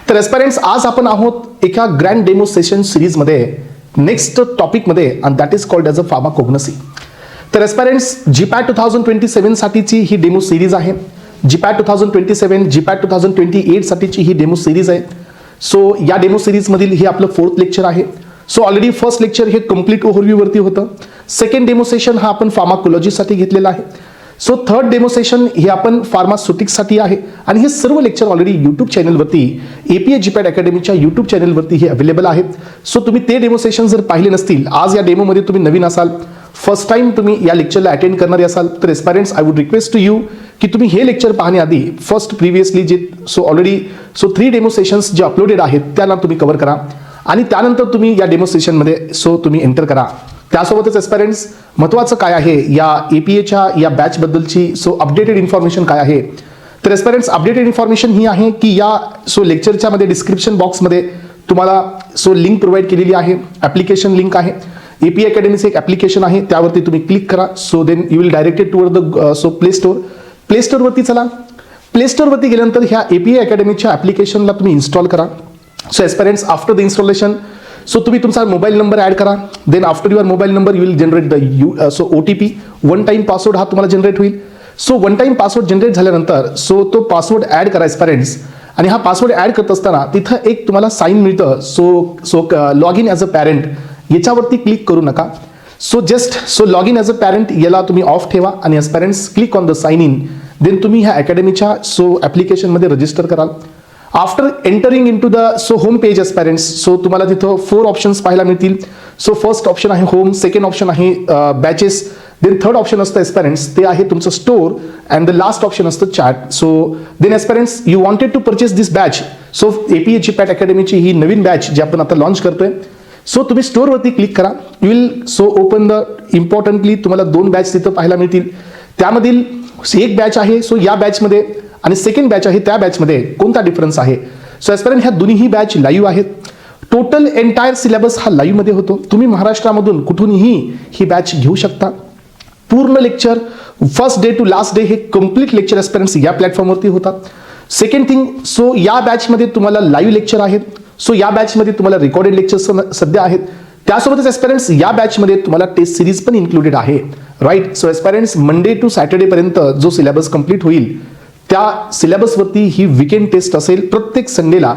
तर एस्पायरंट्स, आज आपण आहोत एका ग्रँड डेमो सेशन सिरीजमध्ये, नेक्स्ट टॉपिकमध्ये, and that is called as a pharmacognosy. तर एस्पायरंट्स, जीपॅट 2027 साठीची ही डेमो सिरीज आहे. जीपॅट 2027, जीपॅट 2028 साठीची ही डेमो सिरीज आहे. सो या डेमो सिरीज मधील हे आपलं 4th लेक्चर आहे. सो ऑलरेडी फर्स्ट लेक्चर हे कंप्लीट ओव्हरव्ह्यू वरती होतं. सेकंड डेमो सेशन हा आपण फार्माकोलॉजीसाठी घेतलेला आहे. सो थर्ड डेमो सेशन हे आपण फार्मास्युटिक्ससाठी आहे. आणि हे सर्व लेक्चर ऑलरेडी यूट्यूब चॅनलवरती, एपीए जीपॅट अकॅडमीच्या यूट्यूब चॅनलवरती हे अवेलेबल आहेत. सो तुम्ही ते डेमो सेशन जर पाहिले नसतील, आज या डेमोमध्ये तुम्ही नवीन असाल, फर्स्ट टाइम तुम्ही या लेक्चरला अटेंड करणारे असाल, तर aspirants, I would request to you की तुम्ही हे लेक्चर पाहण्याआधी फर्स्ट प्रिव्हियसली जे ऑलरेडी 3 डेमो सेशन्स जे अपलोडेड आहेत त्यांना तुम्ही कव्हर करा आणि त्यानंतर तुम्ही या डेमो सेशनमध्ये तुम्ही एंटर करा. त्यासोबतच एस्पायरंट्स, महत्त्वाचं काय आहे या एपीएच्या या बॅचबद्दलची अपडेटेड इन्फॉर्मेशन काय आहे, तर एस्पायरंट्स, अपडेटेड इन्फॉर्मेशन ही आहे की या लेक्चरच्या मध्ये डिस्क्रिप्शन बॉक्समध्ये तुम्हाला लिंक प्रोव्हाइड केलेली आहे. ॲप्लिकेशन लिंक आहे. एपी अकॅडमीचं एक ॲप्लिकेशन आहे, त्यावरती तुम्ही क्लिक करा. So then you will directed toward the play store. Play स्टोरवरती चला. प्ले स्टोरवरती गेल्यानंतर ह्या एपी अकॅडमीच्या ॲप्लिकेशनला तुम्ही इन्स्टॉल करा. So aspirants, after the installation, तुम्ही तुमचा मोबाईल नंबर ॲड करा. Then after your mobile number you will generate the OTP. One time password हा तुम्हाला जनरेट होईल. So one time password generate झाल्यानंतर तो पासवर्ड ॲड करा एस्पायरंट्स. आणि हा पासवर्ड ॲड करत असताना तिथं एक तुम्हाला साईन मिळतं. Log in as a parent याच्यावरती क्लिक करू नका. Just log in as a parent याला तुम्ही ऑफ ठेवा आणि aspirants click on the sign in. Then तुम्ही ह्या अकॅडमीच्या ॲप्लिकेशनमध्ये रजिस्टर कराल. After entering in to the home page aspirants, तुम्हाला तिथं 4 ऑप्शन्स पाहायला मिळतील. फर्स्ट ऑप्शन आहे होम, सेकंड ऑप्शन आहे बॅचेस, देन थर्ड ऑप्शन असतं एस्पायरंट्स ते आहे तुमचं store, and the last option असतं chat. Then aspirants, you wanted to purchase this batch. APA GPAT अकॅडमीची ही नवीन बॅच जी आपण आता लॉन्च करतोय. तुम्ही स्टोरवरती क्लिक करा. You will open the importantly तुम्हाला 2 बॅच तिथं पाहायला मिळतील. त्यामधील एक बॅच आहे या बॅचमध्ये आणि सेकंड बॅच आहे त्या बॅचमध्ये कोणता डिफरन्स आहे. एस्पायरंट, ह्या दोन्ही बॅच लाईव्ह आहेत. टोटल एंटायर सिलेबस हा लाईव्ह मध्ये होतो. तुम्ही महाराष्ट्रामधून कुठूनही ही बॅच घेऊ शकता. पूर्ण lecture first day to last day हे कम्प्लीट लेक्चर एस्पायरंट्स या प्लॅटफॉर्मवरती होतात. सेकंड थिंग, या बॅचमध्ये तुम्हाला लाईव्ह लेक्चर आहेत. या बॅचमध्ये तुम्हाला रेकॉर्डेड लेक्चर्स सध्या आहेत. त्यासोबतच एस्पायरंट्स, या बॅचमध्ये तुम्हाला टेस्ट सिरीज पण इन्क्लुडेड आहे. राईट. एस्पायरंट्स, मंडे टू सॅटर्डे पर्यंत जो सिलेबस कंप्लीट होईल त्या सिलेबसवरती ही वीकेंड टेस्ट असेल प्रत्येक संडेला.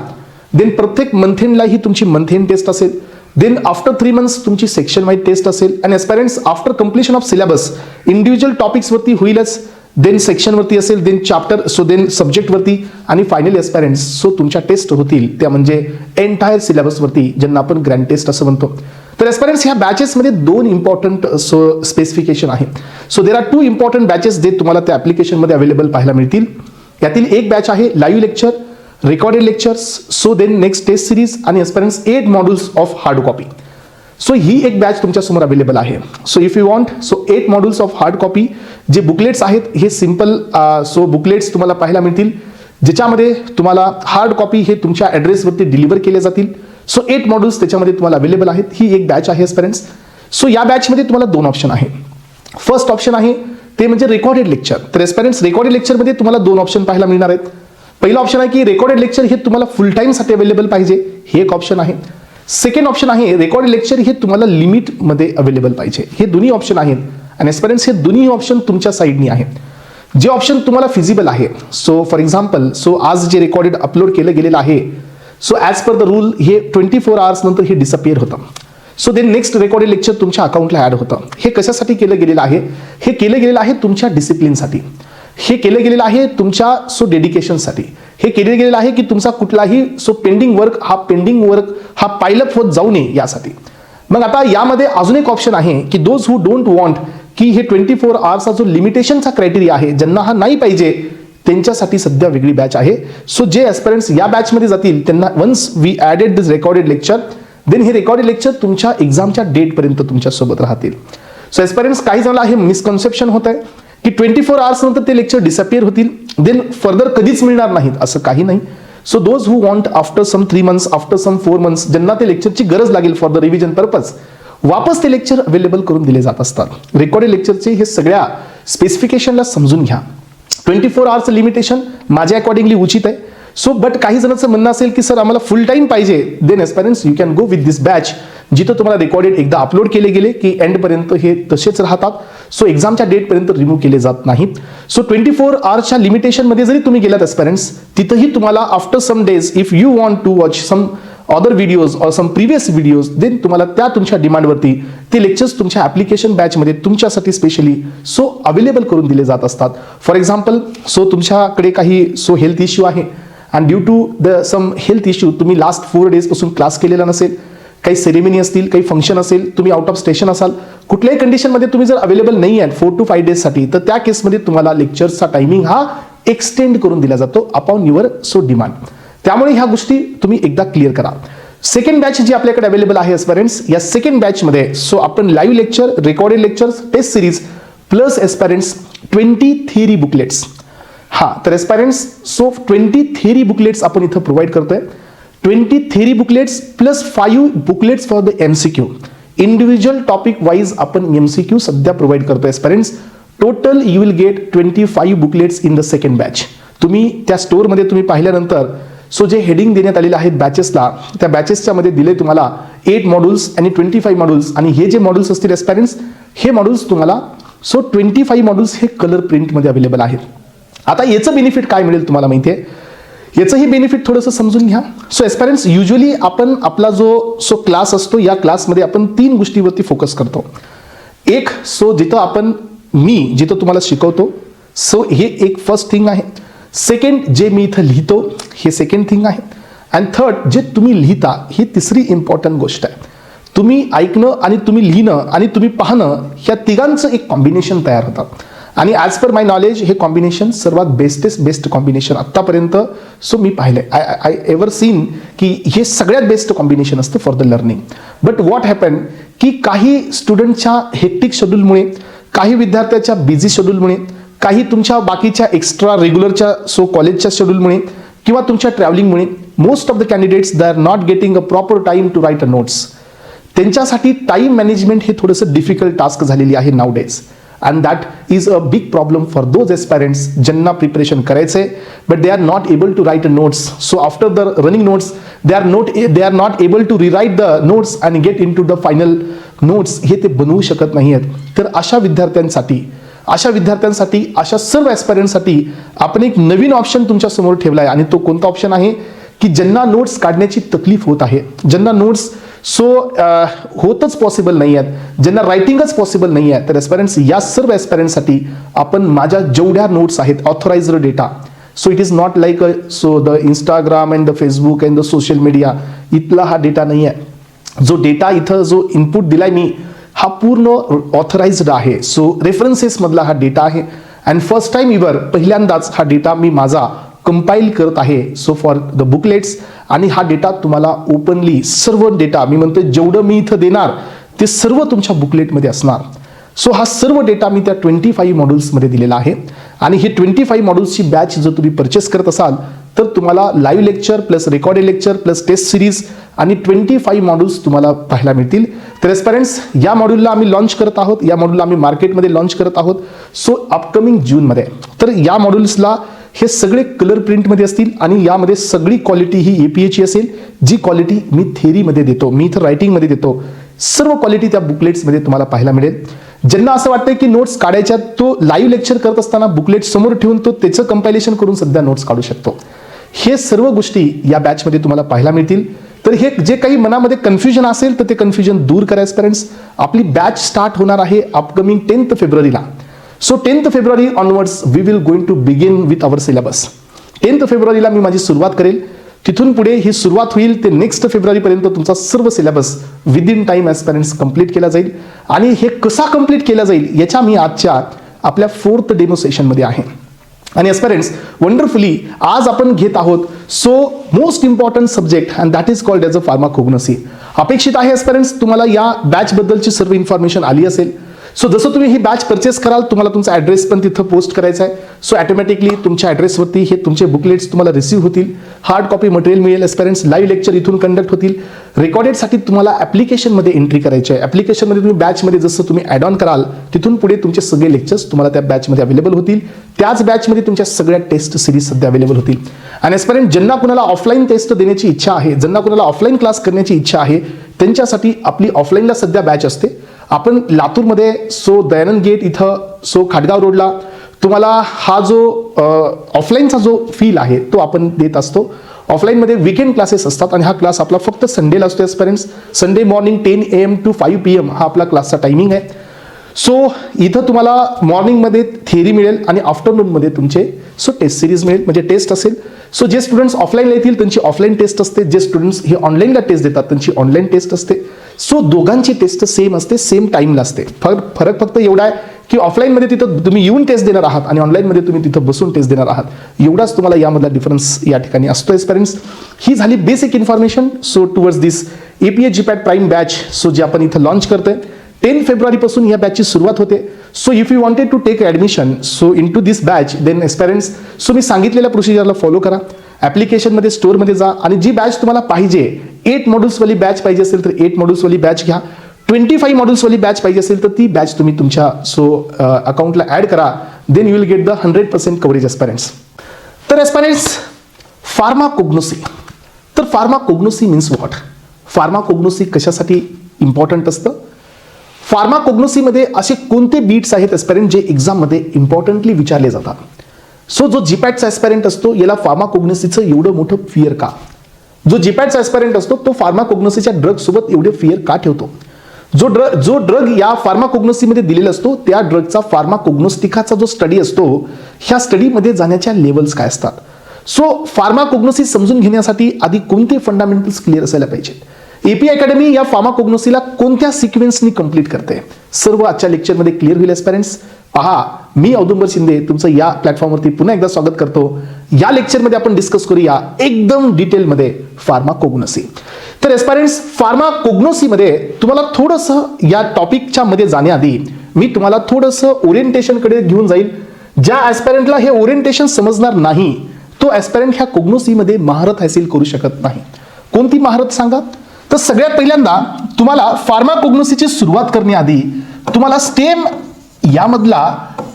देन प्रत्येक मंथ एंडला ही तुमची मंथ एंड टेस्ट असेल. देन आफ्टर 3 मंथ्स तुमची सेक्शन वाईज टेस्ट असेल. आणि aspirants, after completion of syllabus individual टॉपिक्सवरती होईलच. देन सेक्शनवरती असेल, देन चॅप्टर, देन सब्जेक्टवरती, आणि फायनली एस्पायरंट्स तुमच्या टेस्ट होतील त्या म्हणजे एंटायर सिलेबसवरती, ज्यांना आपण ग्रँड टेस्ट असं म्हणतो. तर एस्पायरंट्स, ह्या बॅचेसमध्ये 2 इम्पॉर्टंट स्पेसिफिकेशन आहे. देर आर 2 इम्पॉर्टंट बॅचेस जे तुम्हाला त्या ॲप्लिकेशनमध्ये अवेलेबल पाहायला मिळतील. यातील एक बॅच आहे live lecture, recorded lectures, then next test series आणि aspirants 8 modules of hard copy. ही एक बॅच तुमच्या समोर अवेलेबल आहे. If you want 8 modules of hard copy. जे बुकलेट्स आहेत हे सिंपल बुकलेट्स तुम्हाला पाहायला मिळतील, ज्याच्यामध्ये तुम्हाला हार्ड कॉपी हे तुमच्या ॲड्रेसवरती डिलिव्हर केले जातील. 8 मॉड्यूल्स त्याच्यामध्ये तुम्हाला अवेलेबल आहेत. ही एक बॅच आहे एस्पायरंट्स. या बॅचमध्ये तुम्हाला 2 ऑप्शन आहे. फर्स्ट ऑप्शन आहे ते म्हणजे रेकॉर्डेड लेक्चर. तर एस्पायरंट्स, रेकॉर्डेड लेक्चरमध्ये तुम्हाला 2 ऑप्शन पाहायला मिळणार आहेत. पहिला ऑप्शन आहे की रेकॉर्डेड लेक्चर हे तुम्हाला फुल टाईमसाठी अवेलेबल पाहिजे, हे एक ऑप्शन आहे. सेकंड ऑप्शन आहे रेकॉर्डेड लेक्चर हे तुम्हाला लिमिटमध्ये अवेलेबल पाहिजे. हे दोन्ही ऑप्शन आहेत. आणि एस्पायरंट्स, हे दोन्ही ऑप्शन तुमच्या साईडनी आहेत. जे ऑप्शन तुम्हाला फिजिबल आहे, फॉर एक्झाम्पल, आज जे रेकॉर्डेड अपलोड केलं गेलेलं आहे, ॲज पर द रूल हे 24 आवर्स नंतर हे डिसअपिअर होतं. देन नेक्स्ट रेकॉर्डेड लेक्चर तुमच्या अकाउंटला ॲड होतं. हे कशासाठी केलं गेलेलं आहे? हे केलं गेलेलं आहे तुमच्या डिसिप्लिनसाठी. हे केलं गेलेलं आहे तुमच्या डेडिकेशनसाठी. हे केलं गेलेलं आहे की तुमचा कुठलाही पेंडिंग वर्क हा पायलअप होत जाऊ नये यासाठी. मग आता यामध्ये अजून एक ऑप्शन आहे की दोज हू डोंट वॉन्ट की हे 24 आवर्सचा जो लिमिटेशनचा क्रायटेरिया आहे, ज्यांना हा नाही पाहिजे त्यांच्यासाठी सध्या वेगळी बॅच आहे. जे एस्पायरंट्स या बॅचमध्ये जातील त्यांना once we added this recorded lecture, then हे रेकॉर्डेड लेक्चर तुमच्या एक्झामच्या डेटपर्यंत तुमच्या सोबत राहतील. एस्पायरंट्स, काही जणांना हे मिसकन्सेप्शन होत आहे की 24 आवर्स नंतर ते लेक्चर डिसअपिअर होतील, देन फर्दर कधीच मिळणार नाहीत. असं काही नाही. Those who want after some 3 months, after some 4 months, ज्यांना ते लेक्चरची गरज लागेल फॉर द रिव्हिजन पर्पज, वापस ते लेक्चर अवेलेबल करून दिले जात असतात. रेकॉर्डेड लेक्चरचे हे सगळ्या स्पेसिफिकेशनला समजून घ्या. 24 आवर्स लिमिटेशन माझ्या अकॉर्डिंगली उचित आहे. सो बट काही जणांचं म्हणणं असेल की सर आम्हाला फुल टाइम पाहिजे, then aspirants you can go with this batch, जिथं तुम्हाला रेकॉर्डेड एकदा अपलोड केले गेले की एंडपर्यंत हे तसेच राहतात. सो एक्झामच्या डेटपर्यंत रिमूव्ह केले जात नाहीत. सो 24 आवर्सच्या लिमिटेशनमध्ये जरी तुम्ही गेलात एस्पायरंट्स, तिथंही तुम्हाला after some days if you want to watch some other videos or some previous videos, then तुम्हाला त्या तुमच्या डिमांडवरती ते लेक्चर्स तुमच्या ॲप्लिकेशन बॅचमध्ये तुमच्यासाठी स्पेशली सो अवेलेबल करून दिले जात असतात. फॉर एक्झाम्पल, सो तुमच्याकडे काही सो हेल्थ इश्यू आहे and due to the some health issue तुम्ही लास्ट 4 डेजपासून क्लास केलेला नसेल, काही सेरेमनी असतील, काही फंक्शन असेल, तुम्ही आउट ऑफ स्टेशन असाल, कुठल्याही कंडिशनमध्ये तुम्ही जर अवेलेबल नाही आहात 4 to 5 डेजसाठी, तर त्या केसमध्ये तुम्हाला लेक्चर्सचा टायमिंग हा एक्सटेंड करून दिला जातो अपॉन युअर सो डिमांड. त्यामुळे ह्या गोष्टी तुम्ही एकदा क्लिअर करा. सेकंड बॅच जी आपल्याकडे अवेलेबल आहे एस्पायरंट्स, या सेकंड बॅचमध्ये सो आपण live lecture, recorded lectures, test series plus aspirants 20 theory booklets. तर एस्पायरंट्स सो 20 थिअरी बुकलेट्स आपण इथं प्रोव्हाइड करतोय. 20 theory booklets plus 5 booklets for the MCQ. Individual topic wise आपण MCQ सध्या प्रोव्हाइड करतोय aspirants. Total you will get 25 booklets in the second batch. तुम्ही त्या स्टोअरमध्ये तुम्ही पाहिल्यानंतर सो जे हेडिंग देण्यात आलेले आहेत बॅचेसला, त्या बॅचेसच्या मध्ये दिले तुम्हाला 8 मॉड्यूल्स आणि 25 मॉड्यूल्स, आणि हे जे मॉड्यूल्स असतील एस्पायरंट्स, हे मॉड्यूल्स तुम्हाला सो 25 मॉड्यूल्स हे कलर प्रिंटमध्ये अवेलेबल आहेत. आता याचं बेनिफिट काय मिळेल तुम्हाला माहिती आहे, याचंही बेनिफिट थोडंसं समजून घ्या. सो एस्पायरंट्स, युजली आपण आपला जो सो क्लास असतो, या क्लासमध्ये आपण 3 गोष्टीवरती फोकस करतो. एक, सो जिथं मी जिथं तुम्हाला शिकवतो, सो हे एक फर्स्ट थिंग आहे. सेकंड, जे मी इथं लिहितो, हे सेकंड थिंग आहे. अँड थर्ड, जे तुम्ही लिहिता, ही तिसरी इम्पॉर्टंट गोष्ट आहे. तुम्ही ऐकणं आणि तुम्ही लिहिणं आणि तुम्ही पाहणं, ह्या तिघांचं एक कॉम्बिनेशन तयार होतं. आणि ॲज पर माय नॉलेज हे कॉम्बिनेशन सर्वात बेस्ट कॉम्बिनेशन आत्तापर्यंत सो मी पाहिलंय. आय एव्हर सीन की हे सगळ्यात बेस्ट कॉम्बिनेशन असतं for the learning. But what happen की काही स्टुडंटच्या हेक्टिक शेड्यूलमुळे, काही विद्यार्थ्याच्या बिझी शेड्यूलमुळे, काही तुमच्या बाकीच्या एक्स्ट्रा रेग्युलरच्या सो कॉलेजच्या शेड्यूलमुळे किंवा तुमच्या ट्रॅव्हलिंगमुळे most of the candidates they are not getting a proper time to write a notes. त्यांच्यासाठी टाइम मॅनेजमेंट हे थोडंसं डिफिकल्ट टास्क झालेली आहे nowadays. And that is a big problem for those aspirants ज्यांना प्रिपरेशन करायचंय but they are not able to write a notes. So after the running notes they are not able to rewrite the notes and get into the final notes. हे ते बनवू शकत नाही आहेत. तर अशा विद्यार्थ्यांसाठी, अशा सर्व ॲस्पायरंटसाठी आपण एक नवीन ऑप्शन तुमच्या समोर ठेवला आहे. आणि तो कोणता ऑप्शन आहे की ज्यांना नोट्स काढण्याची तकलीफ होत आहे, ज्यांना नोट्स सो होतच पॉसिबल नाही आहेत, ज्यांना रायटिंगच पॉसिबल नाही आहे, तर एस्पायरंट्स, या सर्व एस्पायरंटसाठी आपण माझ्या जेवढ्या नोट्स आहेत authorised data, so it is not like so the Instagram and the Facebook and the social media, इथला हा डेटा नाही आहे. जो डेटा इथं जो इनपुट दिलाय मी, हा पूर्ण ऑथराइज्ड आहे. सो रेफरन्सेस मधला हा डेटा आहे. अँड फर्स्ट टाइम इव्हर, पहिल्यांदाच हा डेटा मी माझा कंपाईल करत आहे सो फॉर द बुकलेट्स. आणि हा डेटा तुम्हाला ओपनली, सर्व डेटा मी म्हणतो जेवढं मी इथं देणार ते सर्व तुमच्या बुकलेटमध्ये असणार. सो हा सर्व डेटा मी त्या 25 मॉड्यूल्समध्ये दिलेला आहे. आणि हे 25 मॉड्यूल्सची बॅच जर तुम्ही परचेस करत असाल तर तुम्हाला live lecture plus recorded lecture plus test series आणि 25 मॉड्यूल्स तुम्हाला पाहायला मिळतील. तर एस्पायरंट्स, या मॉड्यूलला आम्ही लॉन्च करत आहोत, या मॉड्यूलला आम्ही मार्केटमध्ये लॉन्च करत आहोत सो अपकमिंग जूनमध्ये. तर या मॉड्यूल्सला हे सगळे कलर प्रिंटमध्ये असतील आणि यामध्ये सगळी क्वालिटी ही APAची असेल, जी क्वालिटी मी थेअरीमध्ये देतो, मी इथं रायटिंगमध्ये देतो, सर्व क्वालिटी त्या बुकलेट्समध्ये तुम्हाला पाहायला मिळेल. ज्यांना असं वाटतंय की नोट्स काढायच्या, तो लाईव्ह लेक्चर करत असताना बुकलेट समोर ठेवून तो त्याचं कंपायलेशन करून सध्या नोट्स काढू शकतो. हे सर्व गोष्टी या बॅचमध्ये तुम्हाला पाहायला मिळतील. तर हे जे काही मनामध्ये कन्फ्युजन असेल तर ते कन्फ्युजन दूर करा एस्पायरंट्स. आपली बॅच स्टार्ट होणार आहे अपकमिंग 10th फेब्रुवारीला. So 10th February onwards we will going to begin with our syllabus. 10th फेब्रुवारीला मी माझी सुरुवात करेल. तिथून पुढे ही सुरुवात होईल ते नेक्स्ट फेब्रुवारीपर्यंत तुमचा सर्व सिलेबस विदिन टाइम एस्पायरंट्स कंप्लीट केला जाईल. आणि हे कसा कंप्लीट केला जाईल याच्या मी आजच्या आपल्या 4th डेमो सेशनमध्ये आहे. आणि एस्पायरंट्स, वंडरफुली आज आपण घेत आहोत so most important subject and that is called as a pharmacognosy. अपेक्षित आहे एस्पायरंट्स तुम्हाला या बॅच बद्दलची सर्व इन्फॉर्मेशन आली असेल. सो जसं तुम्ही ही बॅच परचेस कराल तुम्हाला तुमचा ॲड्रेस पण तिथं पोस्ट करायचा आहे. सो ऑटोमॅटिकली तुमच्या ॲड्रेसवरती हे तुमचे बुकलेट्स तुम्हाला रिसीव्ह होतील. हार्ड कॉपी मटेरियल मिळेल. एस्पायरंट्स लाईव्ह लेक्चर इथून कंडक्ट होतील. रेकॉर्डेडसाठी तुम्हाला ॲप्लिकेशनमध्ये एंट्री करायची आहे. ॲप्लिकेशनमध्ये तुम्ही बॅचमध्ये जसं तुम्ही ॲड ऑन कराल तिथून पुढे तुमचे सगळे लेक्चर्स तुम्हाला त्या बॅचमध्ये अवेलेबल होतील. त्याच बॅचमध्ये तुमच्या सगळ्या टेस्ट सिरीज सध्या अवेलेबल होतील. आणि एस्पायरंट ज्यांना कुणाला ऑफलाईन टेस्ट देण्याची इच्छा आहे, ज्यांना कुणाला ऑफलाईन क्लास करण्याची इच्छा आहे, त्यांच्यासाठी आपली ऑफलाईनला सध्या बॅच असते. आपण लातूरमध्ये सो दयानंद गेट इथं सो खाटगाव रोडला तुम्हाला हा जो ऑफलाईनचा जो फील आहे तो आपण देत असतो. ऑफलाईनमध्ये वीकेंड क्लासेस असतात आणि हा क्लास आपला फक्त संडेला असतो. एस्पायरंट्स Sunday morning 10 AM to 5 PM हा आपला क्लासचा टायमिंग आहे. सो इथं तुम्हाला मॉर्निंगमध्ये थिअरी मिळेल आणि आफ्टरनूनमध्ये तुमचे सो टेस्ट सिरीज मिळेल, म्हणजे टेस्ट असेल. सो जे स्टुडंट्स ऑफलाईनला येतील त्यांची ऑफलाईन टेस्ट असते, जे स्टुडंट्स हे ऑनलाईनला टेस्ट देतात त्यांची ऑनलाईन टेस्ट असते. सो दोघांची टेस्ट सेम असते, सेम टाईमला असते. फरक फक्त एवढा आहे की ऑफलाईनमध्ये तिथं तुम्ही येऊन टेस्ट देणार आहात आणि ऑनलाईनमध्ये तुम्ही तिथं बसून टेस्ट देणार आहात. एवढाच तुम्हाला यामधला डिफरन्स या ठिकाणी असतो. एस्पायरंट्स ही झाली बेसिक इन्फॉर्मेशन. सो टुवर्ड्स दिस APA GPAT prime batch so जे आपण इथं लॉन्च करतोय 10 फेब्रुवारीपासून या बॅचची सुरुवात होते. So if you wanted to take admission so into this batch then aspirants so मी सांगितलेल्या प्रोसिजरला फॉलो करा. ॲप्लिकेशनमध्ये स्टोअरमध्ये जा आणि जी बॅच तुम्हाला पाहिजे 8 मॉड्यूल्सवाली बॅच पाहिजे असेल तर 8 मॉड्यूल्सवाली बॅच घ्या. 25 मॉड्यूल्सवाली बॅच पाहिजे असेल तर ती बॅच तुम्ही तुमच्या सो अकाउंटला ॲड करा. Then you will get the 100% coverage aspirants. तर एस्पायरंट्स फार्माकोग्नोसी. तर फार्माकोग्नोसी मीन्स व्हॉट? फार्माकोग्नोसी कशासाठी इम्पॉर्टंट असतं? फार्माकोग्नोसीमध्ये असे कोणते बीट्स आहेत एस्पायरंट जे एक्झाममध्ये इम्पॉर्टंटली विचारले जातात? सो जो जीपॅटचा एस्पायरंट असतो याला फार्माकोग्नोसीचं एवढं मोठं फिअर का? जो जीपॅटचा एस्पायरंट असतो तो फार्माकोग्नोसीच्या ड्रग सोबत एवढे फिअर का ठेवतो? जो ड्रग या फार्माकोग्नोसीमध्ये दिलेला असतो त्या ड्रगचा फार्माकोग्नोस्टिकाचा जो स्टडी असतो ह्या स्टडीमध्ये जाण्याच्या लेवल्स काय असतात? सो फार्माकोग्नोसी समजून घेण्यासाठी आधी कोणते फंडामेंटल्स क्लिअर असायला पाहिजेत? APA अकॅडमी या फार्माकोग्नोसीला कोणत्या सिक्वेन्सनी कंप्लीट करते सर्व आजच्या लेक्चरमध्ये क्लिअर होईल. एस्पायरंट्स पहा, मी औदुंबर शिंदे तुमचं या प्लॅटफॉर्मवरती पुन्हा एकदा स्वागत करतो. या लेक्चरमध्ये आपण डिस्कस करूया एकदम डिटेलमध्ये फार्माकोग्नोसी. तर एस्पायरंट्स फार्माकोग्नोसीमध्ये तुम्हाला थोडंसं या टॉपिकच्या मध्ये जाण्याआधी मी तुम्हाला थोडंसं ओरिएंटेशनकडे घेऊन जाईल. ज्या ॲस्पायरंटला हे ओरिएंटेशन समजणार नाही तो ॲस्पायरंट ह्या कोग्नोसीमध्ये महारत हासिल करू शकत नाही. कोणती महारत सांगा? तर सगळ्यात पहिल्यांदा तुम्हाला फार्माकोग्नोसीची सुरुवात करण्याआधी तुम्हाला स्टेम यामधला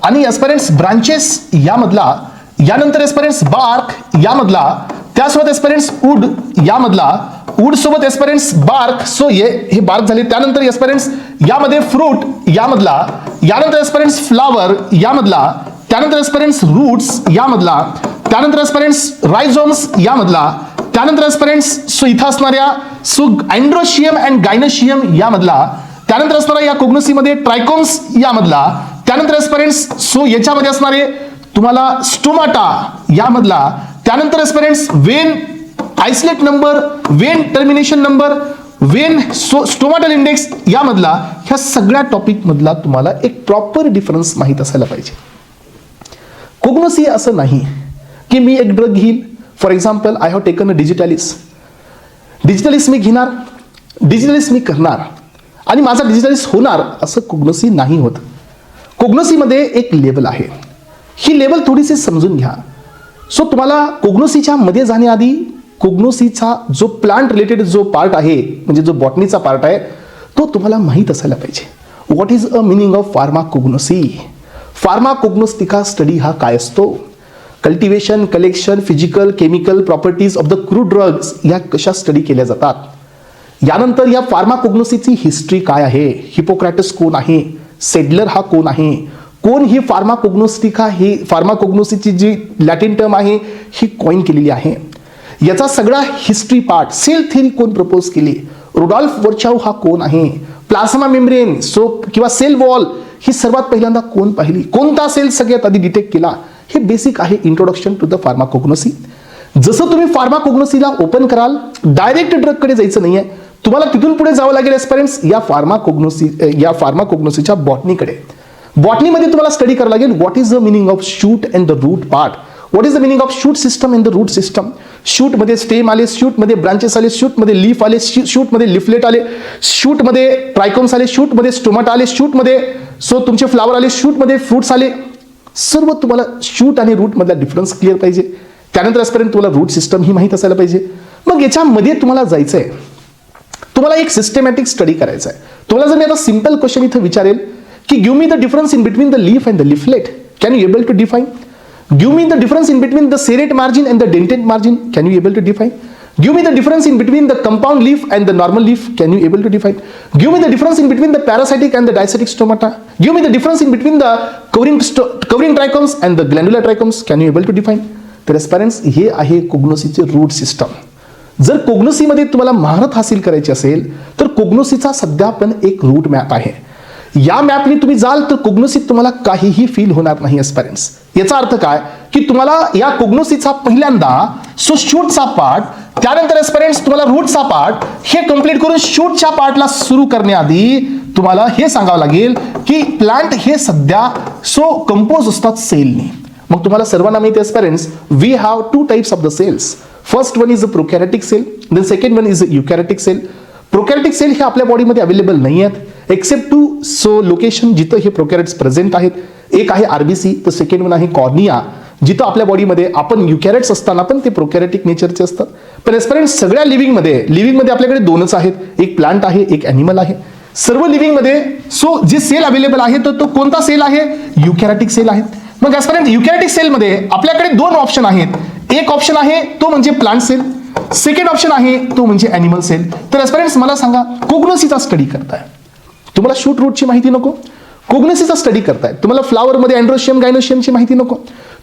आणि एस्पायरंट्स ब्रांचेस यामधला, यानंतर एस्पायरंट्स बार्क यामधला, त्यासोबत एस्पायरंट्स वूड यामधला, वूड सोबत एस्पायरंट्स बार्क, सो हे बार्क झाले. त्यानंतर एस्पायरंट्स यामध्ये फ्रूट यामधला, यानंतर एस्पायरंट्स फ्लावर यामधला, त्यानंतर एस्पायरंट्स रूट्स यामधला, त्यानंतर एस्पायरंट्स रायझोम्स यामधला, त्यानंतर एस्पायरंट्स सो इथं असणाऱ्या सो अँड्रोशियम अँड गायनोशियम यामधला, त्यानंतर असणारा या कोग्नोसीमध्ये ट्रायकोम्स यामधला, त्यानंतर एस्पायरंट्स सो याच्यामध्ये असणारे तुम्हाला स्टोमाटा यामधला, त्यानंतर aspirants vein isolate number, vein termination number, vein stomatal index यामधला. ह्या सगळ्या टॉपिक मधला तुम्हाला एक प्रॉपर डिफरन्स माहित असायला पाहिजे. कोग्नोसी असं नाही की मी एक ड्रग घेईल. For example I have taken a digitalis मी घेणार, डिजिटॅलिस मी करणार आणि माझा डिजिटॅलिस होणार, असं कोग्नोसी नाही होत. कोग्नोसीमध्ये एक लेवल आहे. ही लेवल थोडीशी समजून घ्या. सो तुम्हाला कोग्नोसीच्या मध्ये जाण्याआधी कोग्नोसीचा जो प्लांट रिलेटेड जो पार्ट आहे म्हणजे जो बॉटनीचा पार्ट आहे तो तुम्हाला माहीत असायला पाहिजे. What is a meaning of pharmacognosy? Pharmacognostical study हा काय असतो? Cultivation, collection, physical, chemical properties of the crude drugs या कशा स्टडी केल्या जातात. यानंतर या फार्माकोग्नोसीची हिस्ट्री काय आहे? हिपोक्रेटस कोण आहे? सेडलर हा कोण आहे? कोण ही फार्माकोग्नोस्टिका, ही फार्माकोग्नोसीची जी लॅटिन टर्म आहे ही कॉइन केलेली आहे. याचा सगळा हिस्ट्री पार्ट, सेल थेरी कोण प्रपोज केली? रुडॉल्फ वर्चाव हा कोण आहे? प्लाझ्मा मेम्ब्रेन सो किंवा सेल वॉल ही सर्वात पहिल्यांदा कोण पाहिली? कोणता सेल सगळ्यात आधी डिटेक्ट केला? हे बेसिक आहे इंट्रोडक्शन टू द फार्माकोग्नोसी. जसं तुम्ही फार्माकोग्नोसीला ओपन कराल डायरेक्ट ड्रगकडे जायचं नाहीये, तुम्हाला तिथून पुढे जावं लागेल एस्पायरंट्स या फार्माकोग्नोसीच्या बॉटनीकडे. बॉटनीमध्ये तुम्हाला स्टडी करावं लागेल what is the meaning of shoot and the root part. What is the meaning of shoot system in the root system? शूटमध्ये स्टेम आले, शूटमध्ये ब्रांचेस आले, शूटमध्ये लीफ आले, शूटमध्ये लिफलेट आले, शूटमध्ये ट्रायकोम्स आले, शूटमध्ये स्टोमाटा आले, शूटमध्ये सो तुमचे फ्लावर आले, शूटमध्ये फ्रुट्स आले. सर्व तुम्हाला शूट आणि रूट मधला डिफरन्स क्लिअर पाहिजे. त्यानंतर आजपर्यंत तुम्हाला रूट सिस्टम ही माहित असायला पाहिजे. मग याच्यामध्ये तुम्हाला जायचंय, तुम्हाला एक सिस्टमॅटिक स्टडी करायचा आहे. तुम्हाला जर मी आता सिंपल क्वेश्चन इथं विचारेल की give me the difference in between the leaf and the leaflet, can you able to define? Give me the difference in between the serrate margin and the dented margin, can you able to define? Give me the difference in between the compound leaf and the normal leaf. Can you able to define? Give me the difference in between the parasitic and the disitic stomata. Give me the difference in between the covering trichomes and the glandular trichomes. Can you able to define? तर एस्पायरंट्स हे आहे कोग्नोसीचे route system. जर कोग्नोसीमध्ये तुम्हाला महारत हासिल करायची असेल तर कोग्नोसीचा सध्या पण एक रूट मॅप आहे. या मॅपने तुम्ही जाल तर कोग्नोसीत तुम्हाला काहीही फील होणार नाही एस्पायरंट्स. याचा अर्थ काय की तुम्हाला या कोग्नोसीचा पहिल्यांदा सो शूटचा पार्ट, त्यानंतर एस्पिरंट्स तुम्हाला रूटचा पार्ट हे कंप्लीट करून शूटच्या पार्टला सुरू करण्याआधी तुम्हाला हे सांगावं लागेल की प्लांट हे सध्या सो कंपोज असतात सेलने. मग तुम्हाला सर्वांना माहिती आहे aspirants, we have two types of the cells. First one is a prokaryotic cell, then second one is a eukaryotic cell. Prokaryotic cell हे आपल्या बॉडीमध्ये अवेलेबल नाही आहेत एक्सेप्ट टू सो लोकेशन जिथं हे प्रोकॅरियोट्स प्रेझेंट आहेत. एक आहे आरबीसी, तर सेकंड वन आहे कॉर्निया, जिथं आपल्या बॉडीमध्ये आपण युकॅरियोट्स असताना पण ते प्रोकॅरियोटिक नेचरचे असतात. पण एस्पिरंट्स सगळ्या लिव्हिंगमध्ये आपल्याकडे दोनच आहेत, एक प्लांट आहे, एक ॲनिमल आहे. सर्व लिव्हिंगमध्ये सो जे सेल अवेलेबल आहे तर तो कोणता सेल आहे? युकॅरियोटिक सेल आहे. मग एस्पिरंट युकॅरियोटिक सेलमध्ये आपल्याकडे दोन ऑप्शन आहेत. एक ऑप्शन आहे तो म्हणजे प्लांट सेल, सेकंड ऑप्शन आहे तो म्हणजे ॲनिमल सेल. तर एस्पिरंट्स मला सांगा, कोग्नोसीचा स्टडी करताय, तुम्हाला शूट रूटची माहिती नको, कोग्नोसीचा स्टडी करताय, तुम्हाला फ्लावरमध्ये अँड्रोशियम गायनोशियमची माहिती नको,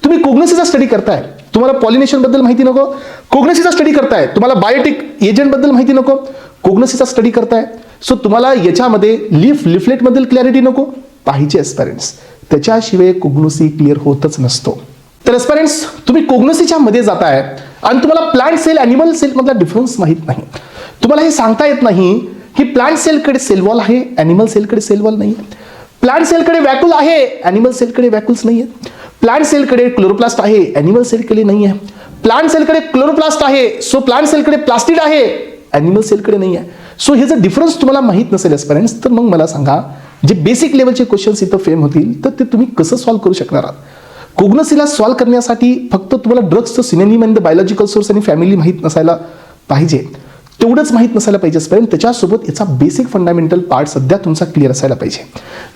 तुम्ही कोग्नोसीचा स्टडी करताय, तुम्हाला पॉलिनेशन बद्दल माहिती नको, कोग्नोसीचा स्टडी करताय, तुम्हाला बायोटिक एजंट बद्दल माहिती नको, कोग्नोसीचा स्टडी करताय, सो तुम्हाला याच्यामध्ये लिफलेट बद्दल क्लॅरिटी नको पाहिजे एस्पिरंट्स. त्याच्याशिवाय कोग्नोसी क्लिअर होतच नसतो. तर एस्पिरंट्स तुम्ही कोग्नोसीच्या मध्ये जाताय आणि तुम्हाला प्लांट सेल ॲनिमल सेल मधला डिफरन्स माहित नाही. तुम्हाला हे सांगता येत नाही की प्लांट सेलकडे सेल वॉल आहे, ॲनिमल सेलकडे सेल वॉल नाही. प्लांट सेलकडे वॅक्यूल आहे, ॲनिमल सेलकडे वॅक्यूल्स नाही आहेत. प्लांट सेलकडे क्लोरोप्लास्ट आहे, ॲनिमल सेलकडे नाही आहे. प्लांट सेलकडे क्लोरोप्लास्ट आहे, सो प्लांट सेलकडे प्लास्टिड आहे, ॲनिमल सेलकडे नाही आहे. सो हे जर डिफरन्स तुम्हाला माहित नसेल एस्पिरंट्स, तर मग मला सांगा जे बेसिक लेवलचे क्वेश्चन्स इथं फेम होतील तर ते तुम्ही कसं सॉल्व्ह करू शकणार आहात? कोग्नोसीला सॉल्व्ह करण्यासाठी फक्त तुम्हाला ड्रग्सचं synonym and the biological source आणि फॅमिली माहीत नसायला पाहिजे, तेवढंच माहीत नसायला पाहिजे एस्पिरंट. त्याच्यासोबत याचा बेसिक फंडामेंटल पार्ट सध्या तुमचा क्लिअर असायला पाहिजे.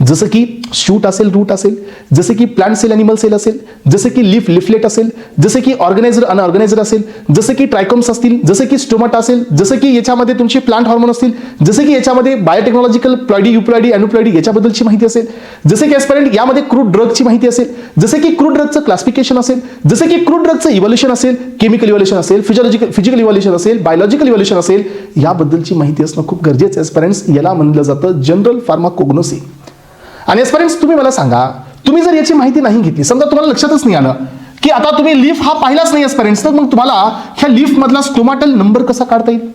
जसं की शूट असेल, रूट असेल, जसं की प्लांट सेल ॲनिमल सेल असेल, जसं की लिफलेट असेल, जसं की ऑर्गनायझर अनऑर्गनायझर असेल, जसं की ट्रायकोम्स असतील, जसं की स्टोमाटा असेल, जसं की याच्यामध्ये तुमचे प्लांट हॉर्मोन असतील, जसं की याच्यामध्ये बायोटेक्नॉलॉजिकल प्लॉइडी, युप्लॉइडी, अॅनुप्लॉइडी याच्याबद्दलची माहिती असेल, जसं की एस्पिरंट यामध्ये क्रूड ड्रगची माहिती असेल, जसं की क्रूड ड्रगचं क्लासिफिकेशन असेल, जसं की क्रूड ड्रगचं इव्हॉल्युशन असेल, केमिकल इव्हॉल्युशन असेल, फिजिकल इव्हॉल्युशन असेल, बायोलॉजिकल इव्हॉल्युशन असेल, याबद्दलची माहिती असणं खूप गरजेचं आहे एस्पिरंट्स. याला म्हणलं जातं जनरल फार्माकोग्नोसी. आणि एस्पिरंट्स तुम्ही मला सांगा, तुम्ही जर याची माहिती नाही घेतली, समजा तुम्हाला लक्षातच नाही आलं की आता तुम्ही लीफ हा पाहिलाच नाही एस्पिरंट्स, तर मग तुम्हाला ह्या लीफ मधला स्टोमाटल नंबर कसा काढता येईल?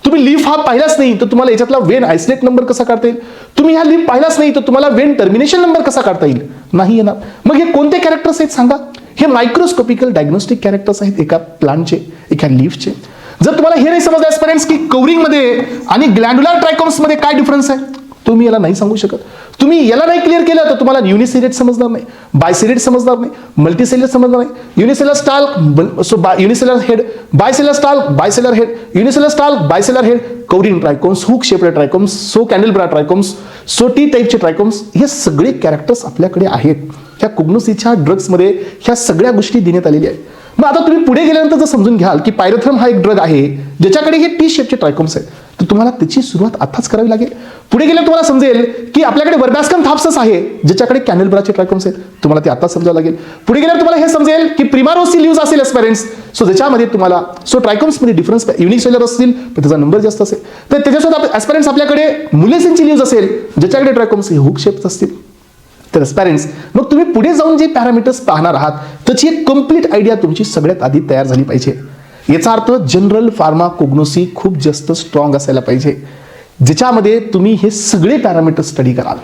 तुम्ही लीफ हा पाहिलाच नाही तर तुम्हाला याच्यातला वेन आयसोलेट नंबर कसा काढता येईल? तुम्ही ह्या लीफ पाहिलाच नाही तर तुम्हाला वेन टर्मिनेशन नंबर कसा काढता येईल? नाही येणार. मग हे कोणते कॅरेक्टर्स आहेत सांगा? हे मायक्रोस्कोपिकल डायग्नोस्टिक कॅरेक्टर्स आहेत एका प्लांटचे, एका लीफचे. जर तुम्हाला हे नाही समजलं एस्पिरंट्स की कवरिंग मध्ये आणि ग्लँड्युलर ट्रायकोम्स मध्ये काय डिफरन्स आहे, तुम्ही याला नाही सांगू शकत. तुम्ही याला नाही क्लिअर केलं तर तुम्हाला युनिसेलेट समजणार नाही, बायसेलेट समजणार नाही, मल्टीसेलर समजणार नाही. Unicellular stalk so unicellular head, bicellular stalk bicellular head, unicellular stalk bicellular head, covering trichomes, hook shaped trichomes, so candelabra trichomes, so T टाईपचे ट्रायकोम्स, हे सगळे कॅरेक्टर्स आपल्याकडे आहेत. ह्या कोग्नोसीच्या ड्रग्समध्ये ह्या सगळ्या गोष्टी देण्यात आलेल्या आहेत. मग आता तुम्ही पुढे गेल्यानंतर जर समजून घ्याल की पायरेथ्रम हा एक ड्रग आहे ज्याच्याकडे हे टी शेपचे ट्रायकोम्स आहेत, तर तुम्हाला त्याची सुरुवात आताच करावी लागेल. पुढे गेल्यावर तुम्हाला समजेल की आपल्याकडे वर्बॅस्कम थाप्सस आहे ज्याच्याकडे कॅनेलब्राचे ट्रायकोम्स आहेत, तुम्हाला ते आता समजावं लागेल. पुढे गेल्यावर तुम्हाला हे समजेल की प्रिमारोसी लीव्ज असेल एस्पिरंट्स, सो ज्याच्यामध्ये तुम्हाला सो ट्रायकोम्समध्ये डिफरन्स युनिसेलर असतील पण त्याचा नंबर जास्त असेल. तर त्याच्यासोबत एस्पिरंट्स आपल्याकडे मुलेसिनची लीव्ज असेल ज्याच्याकडे ट्रायकोम्स हे हुक शेप्स असतील. तर एस्पिरंट्स मग तुम्ही पुढे जाऊन जे पॅरामीटर्स पाहणार आहात त्याची एक कंप्लीट आयडिया तुमची सगळ्यात आधी तयार झाली पाहिजे. याचा अर्थ जनरल फार्माकोग्नोसी खूप जास्त स्ट्रॉंग असायला पाहिजे, ज्याच्यामध्ये तुम्ही हे सगळे पॅरामीटर्स स्टडी कराल.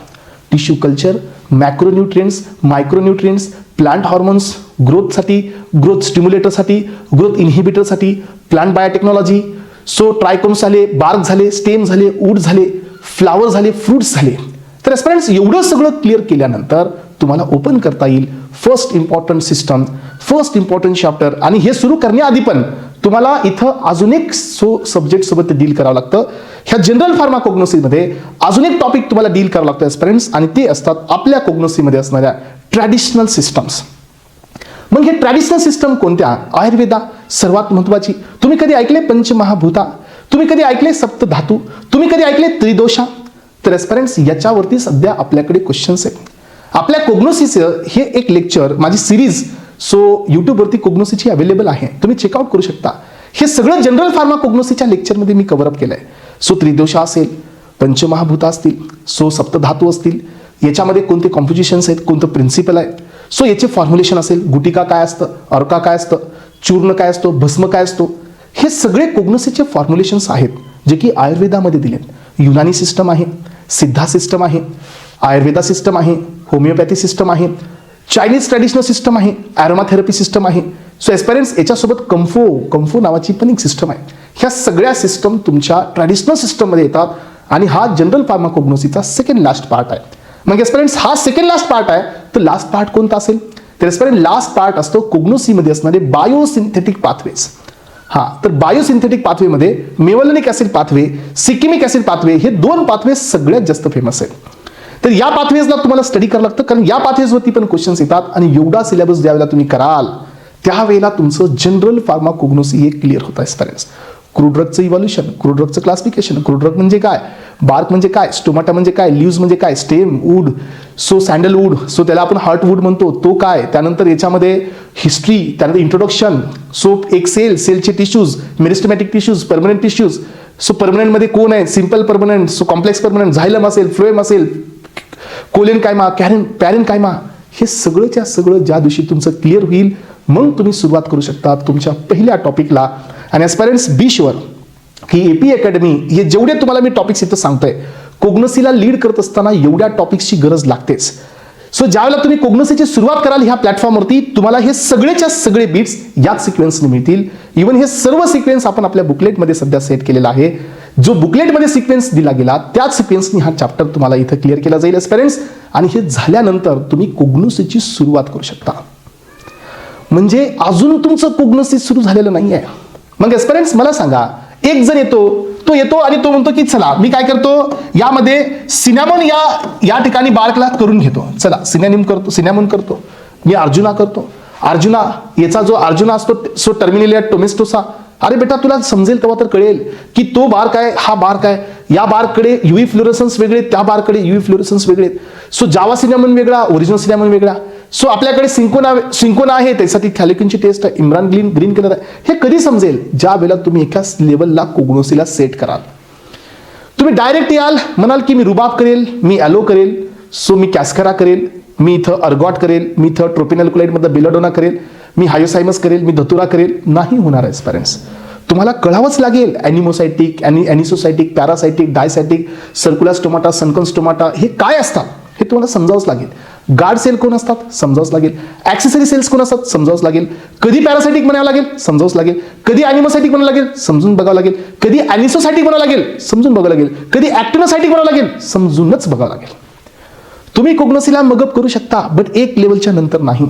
Tissue culture, macronutrients, micronutrients, plant hormones, ग्रोथसाठी, ग्रोथ स्टिम्युलेटरसाठी, ग्रोथ इन्हिबिटरसाठी, प्लांट बायोटेक्नॉलॉजी, सो ट्रायकोम्स झाले, बार्क झाले, स्टेम झाले, वूड झाले, फ्लावर झाले, फ्रुट्स झाले. तर एस्पिरंट्स एवढं सगळं क्लिअर केल्यानंतर तुम्हाला ओपन करता येईल first important system, first important chapter. आणि हे सुरू करण्याआधी पण तुम्हाला इथं अजून एक सब्जेक्ट सोबत डील करावं लागतं. ह्या जनरल फार्माकोग्नोसीमध्ये अजून एक टॉपिक तुम्हाला डील करावं लागतं एस्पिरंट्स, आणि ते असतात आपल्या कोग्नोसीमध्ये असणाऱ्या ट्रॅडिशनल सिस्टम्स. मग हे ट्रॅडिशनल सिस्टम कोणत्या? आयुर्वेदा सर्वात महत्वाची. तुम्ही कधी ऐकले पंचमहाभूता? तुम्ही कधी ऐकले सप्तधातू? तुम्ही कधी ऐकले त्रिदोषा? तर एस्पिरंट्स याच्यावरती सध्या आपल्याकडे क्वेश्चन्स आहेत. आपल्या कोग्नोसीचं हे एक लेक्चर, माझी सिरीज यूट्यूबवरती कोग्नोसीची अवेलेबल आहे, तुम्ही चेकआउट करू शकता. हे सगळं जनरल फार्मा कोग्नोसीच्या लेक्चरमध्ये मी कव्हर अप केलंय. त्रिदोषा असेल, पंचमहाभूता असतील, सप्तधातू असतील, याच्यामध्ये कोणते कॉम्पोजिशन्स आहेत, कोणतं प्रिन्सिपल आहे, याचे फॉर्म्युलेशन असेल, गुटिका काय असतं, अर्का काय असतं, चूर्ण काय असतो, भस्म काय असतो, हे सगळे कोग्नोसीचे फॉर्म्युलेशन्स आहेत जे की आयुर्वेदामध्ये दिलेत. युनानी सिस्टम आहे, सिद्धा सिस्टम आहे, आयुर्वेदा सिस्टम आहे, होमिओपॅथी सिस्टम आहे, चायनीज ट्रॅडिशनल सिस्टम आहे, ॲरोमाथेरपी सिस्टम आहे. एस्पिरंट्स याच्यासोबत कंफो नावाची पण एक सिस्टम आहे. ह्या सगळ्या सिस्टम तुमच्या ट्रॅडिशनल सिस्टममध्ये येतात आणि हा जनरल फार्माकोग्नोसीचा सेकंड लास्ट पार्ट आहे. मग एस्पिरंट्स हा सेकंड लास्ट पार्ट आहे, तर लास्ट पार्ट कोणता असेल? तर एस्पिरंट लास्ट पार्ट असतो कोग्नोसीमध्ये असणारे बायोसिंथेटिक पाथवेज. तर बायोसिंथेटिक पाथवेमध्ये mevalonic acid pathway, shikimic acid pathway, हे दोन पाथवे सगळ्यात जास्त फेमस आहेत. तर या पाथवेजला तुम्हाला स्टडी करावं लागतं, कारण या पाथवेजवरती पण क्वेश्चन्स येतात. आणि एवढा सिलेबस ज्यावेळेला तुम्ही कराल त्यावेळेला तुमचं जनरल फार्माकोग्नोसी हे क्लिअर होतं एस्पिरंट्स. क्रूड्रगचं इव्हॉल्युशन, क्रूड्रगचं क्लासिफिकेशन, क्रूड्रग म्हणजे काय, बार्क म्हणजे काय, स्टोमाटा म्हणजे काय, लिव्ज म्हणजे काय, स्टेम, वूड, सँडलवूड, त्याला आपण हार्टवूड म्हणतो, तो काय, त्यानंतर याच्यामध्ये हिस्ट्री, त्यानंतर इंट्रोडक्शन, एक सेलचे टिश्यूज, मेरिस्टेमॅटिक टिश्यूज, परमनंट टिश्यूज, परमनंटमध्ये कोण आहे, सिंपल परमनंट, कॉम्प्लेक्स परमनंट, झायलम असेल, फ्लोएम असेल, कोलेन कायमा, पॅरेन कायमा, हे सगळंच्या सगळं ज्या दिवशी तुमचं क्लिअर होईल मग तुम्ही सुरुवात करू शकता तुमच्या पहिल्या टॉपिकला. आणि एस्पिरंट्स बी शुअर की एपी अकॅडमी हे जेवढे तुम्हाला मी टॉपिक्स इथं सांगतोय, कोग्नोसीला लीड करत असताना एवढ्या टॉपिक्सची गरज लागतेच. ज्यावेळेला तुम्ही कोग्नोसीची सुरुवात कराल ह्या प्लॅटफॉर्मवरती, तुम्हाला हे सगळेच्या सगळे बीट्स याच सिक्वेन्सने मिळतील. इव्हन हे सर्व सिक्वेन्स आपण आपल्या बुकलेटमध्ये सध्या सेट केलेला आहे. जो बुकलेटमध्ये सिक्वेन्स दिला गेला त्याच सिक्वेन्सनी हा चॅप्टर तुम्हाला इथं क्लिअर केला जाईल एस्पिरंट्स. आणि हे झाल्यानंतर तुम्ही कोग्नोसीची सुरुवात करू शकता. म्हणजे अजून तुमचं कोग्नोसी सुरू झालेलं नाही आहे. मग एस्पिरंट्स मला सांगा, एक जण येतो आणि तो म्हणतो की चला मी काय करतो, यामध्ये सिनॅमॉन या ठिकाणी बार्कला करून घेतो, चला सिनॅमॉन करतो, मी अर्जुना करतो. अर्जुना याचा जो अर्जुना असतो टर्मिनेलिया टोमेस्टोसा. अरे बेटा तुला समजेल तेव्हा तर कळेल की तो बार्क आहे, हा बार्क आहे, या बार्ककडे युव्ही फ्लोरेसन्स वेगळे, त्या बार्ककडे युव्ही फ्लोरेसन्स वेगळे. जावा सिनॅमॉन वेगळा, ओरिजिनल सिनॅमॉन वेगळा. आपल्याकडे सिंकोना आहे, त्यासाठी थॅलेकिनची टेस्ट आहे, इम्रान ग्रीन कलर आहे. हे कधी समजेल? ज्या वेळेला तुम्ही एकाच लेवलला कोग्नोसीला सेट कराल. तुम्ही डायरेक्ट याल, म्हणाल की मी रुबाब करेल, मी ॲलो करेल, मी कॅस्करा करेल, मी इथं अर्गॉट करेल, मी इथं ट्रोपिनॅल्कुलाइडमधलं बेलाडोना करेल, मी हायोसायमस करेल, मी धतुरा करेल. नाही होणार एस्पिरंट्स. तुम्हाला कळावंच लागेल anomocytic, anisocytic, paracytic, diacytic, circular stomata, sunken stomata हे काय असतात हे तुम्हाला समजावंच लागेल. गार्ड सेल कोण असतात समजावंच लागेल. ॲक्सेसरी सेल्स कोण असतात समजावंच लागेल. कधी पॅरासायटिक म्हणावं लागेल समजावंच लागेल. कधी ॲनिमोसायटिक म्हणावं लागेल समजून बघावं लागेल. कधी ॲनिसोसायटिक म्हणावं लागेल समजून बघावं लागेल. कधी ॲक्टिनोसायटिक म्हणावं लागेल समजूनच बघावं लागेल. तुम्ही कोग्नोसीला मगअप करू शकता, बट एक लेवलच्या नंतर नाही.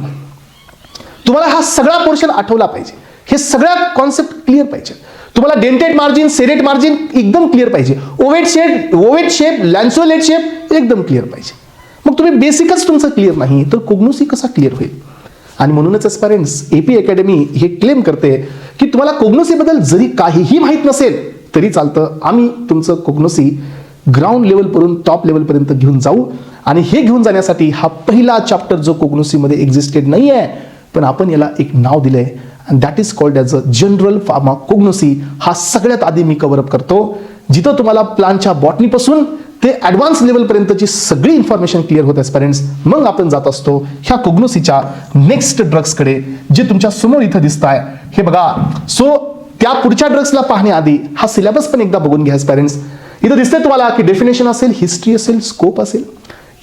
तुम्हाला हा सगळा पोर्शन आठवला पाहिजे, हे सगळ्या कॉन्सेप्ट क्लिअर पाहिजे. तुम्हाला डेंटेड मार्जिन, सेरेट मार्जिन एकदम क्लिअर पाहिजे. ओवेट शेप, लॅन्सोलेट शेप एकदम क्लिअर पाहिजे. मग तुम्ही बेसिकच तुमचं क्लिअर नाही तर कोग्नोसी कसा क्लिअर होईल? आणि म्हणूनच एस्पिरंट्स एपी अकॅडमी हे क्लेम करते की तुम्हाला कोग्नोसीबद्दल जरी काहीही माहीत नसेल तरी चालतं, आम्ही तुमचं कोग्नोसी ग्राउंड लेवलवरून टॉप लेवलपर्यंत घेऊन जाऊ. आणि हे घेऊन जाण्यासाठी हा पहिला चॅप्टर जो कोग्नोसीमध्ये एक्झिस्टेड नाही आहे, पण आपण याला एक नाव दिलंय, and that is called as a general pharmacognosy. हा सगळ्यात आधी मी कव्हर अप करतो, जिथं तुम्हाला प्लांटच्या बॉटनीपासून ते ॲडव्हान्स लेवलपर्यंतची सगळी इन्फॉर्मेशन क्लिअर होत एस्पिरंट्स. मग आपण जात असतो ह्या कोग्नोसीच्या नेक्स्ट ड्रग्सकडे, जे तुमच्या समोर इथं दिसत आहे हे बघा. त्या पुढच्या ड्रग्सला पाहण्याआधी हा सिलेबस पण एकदा बघून घ्या एस्पिरंट्स. इथं दिसतंय तुम्हाला की डेफिनेशन असेल, हिस्ट्री असेल, स्कोप असेल,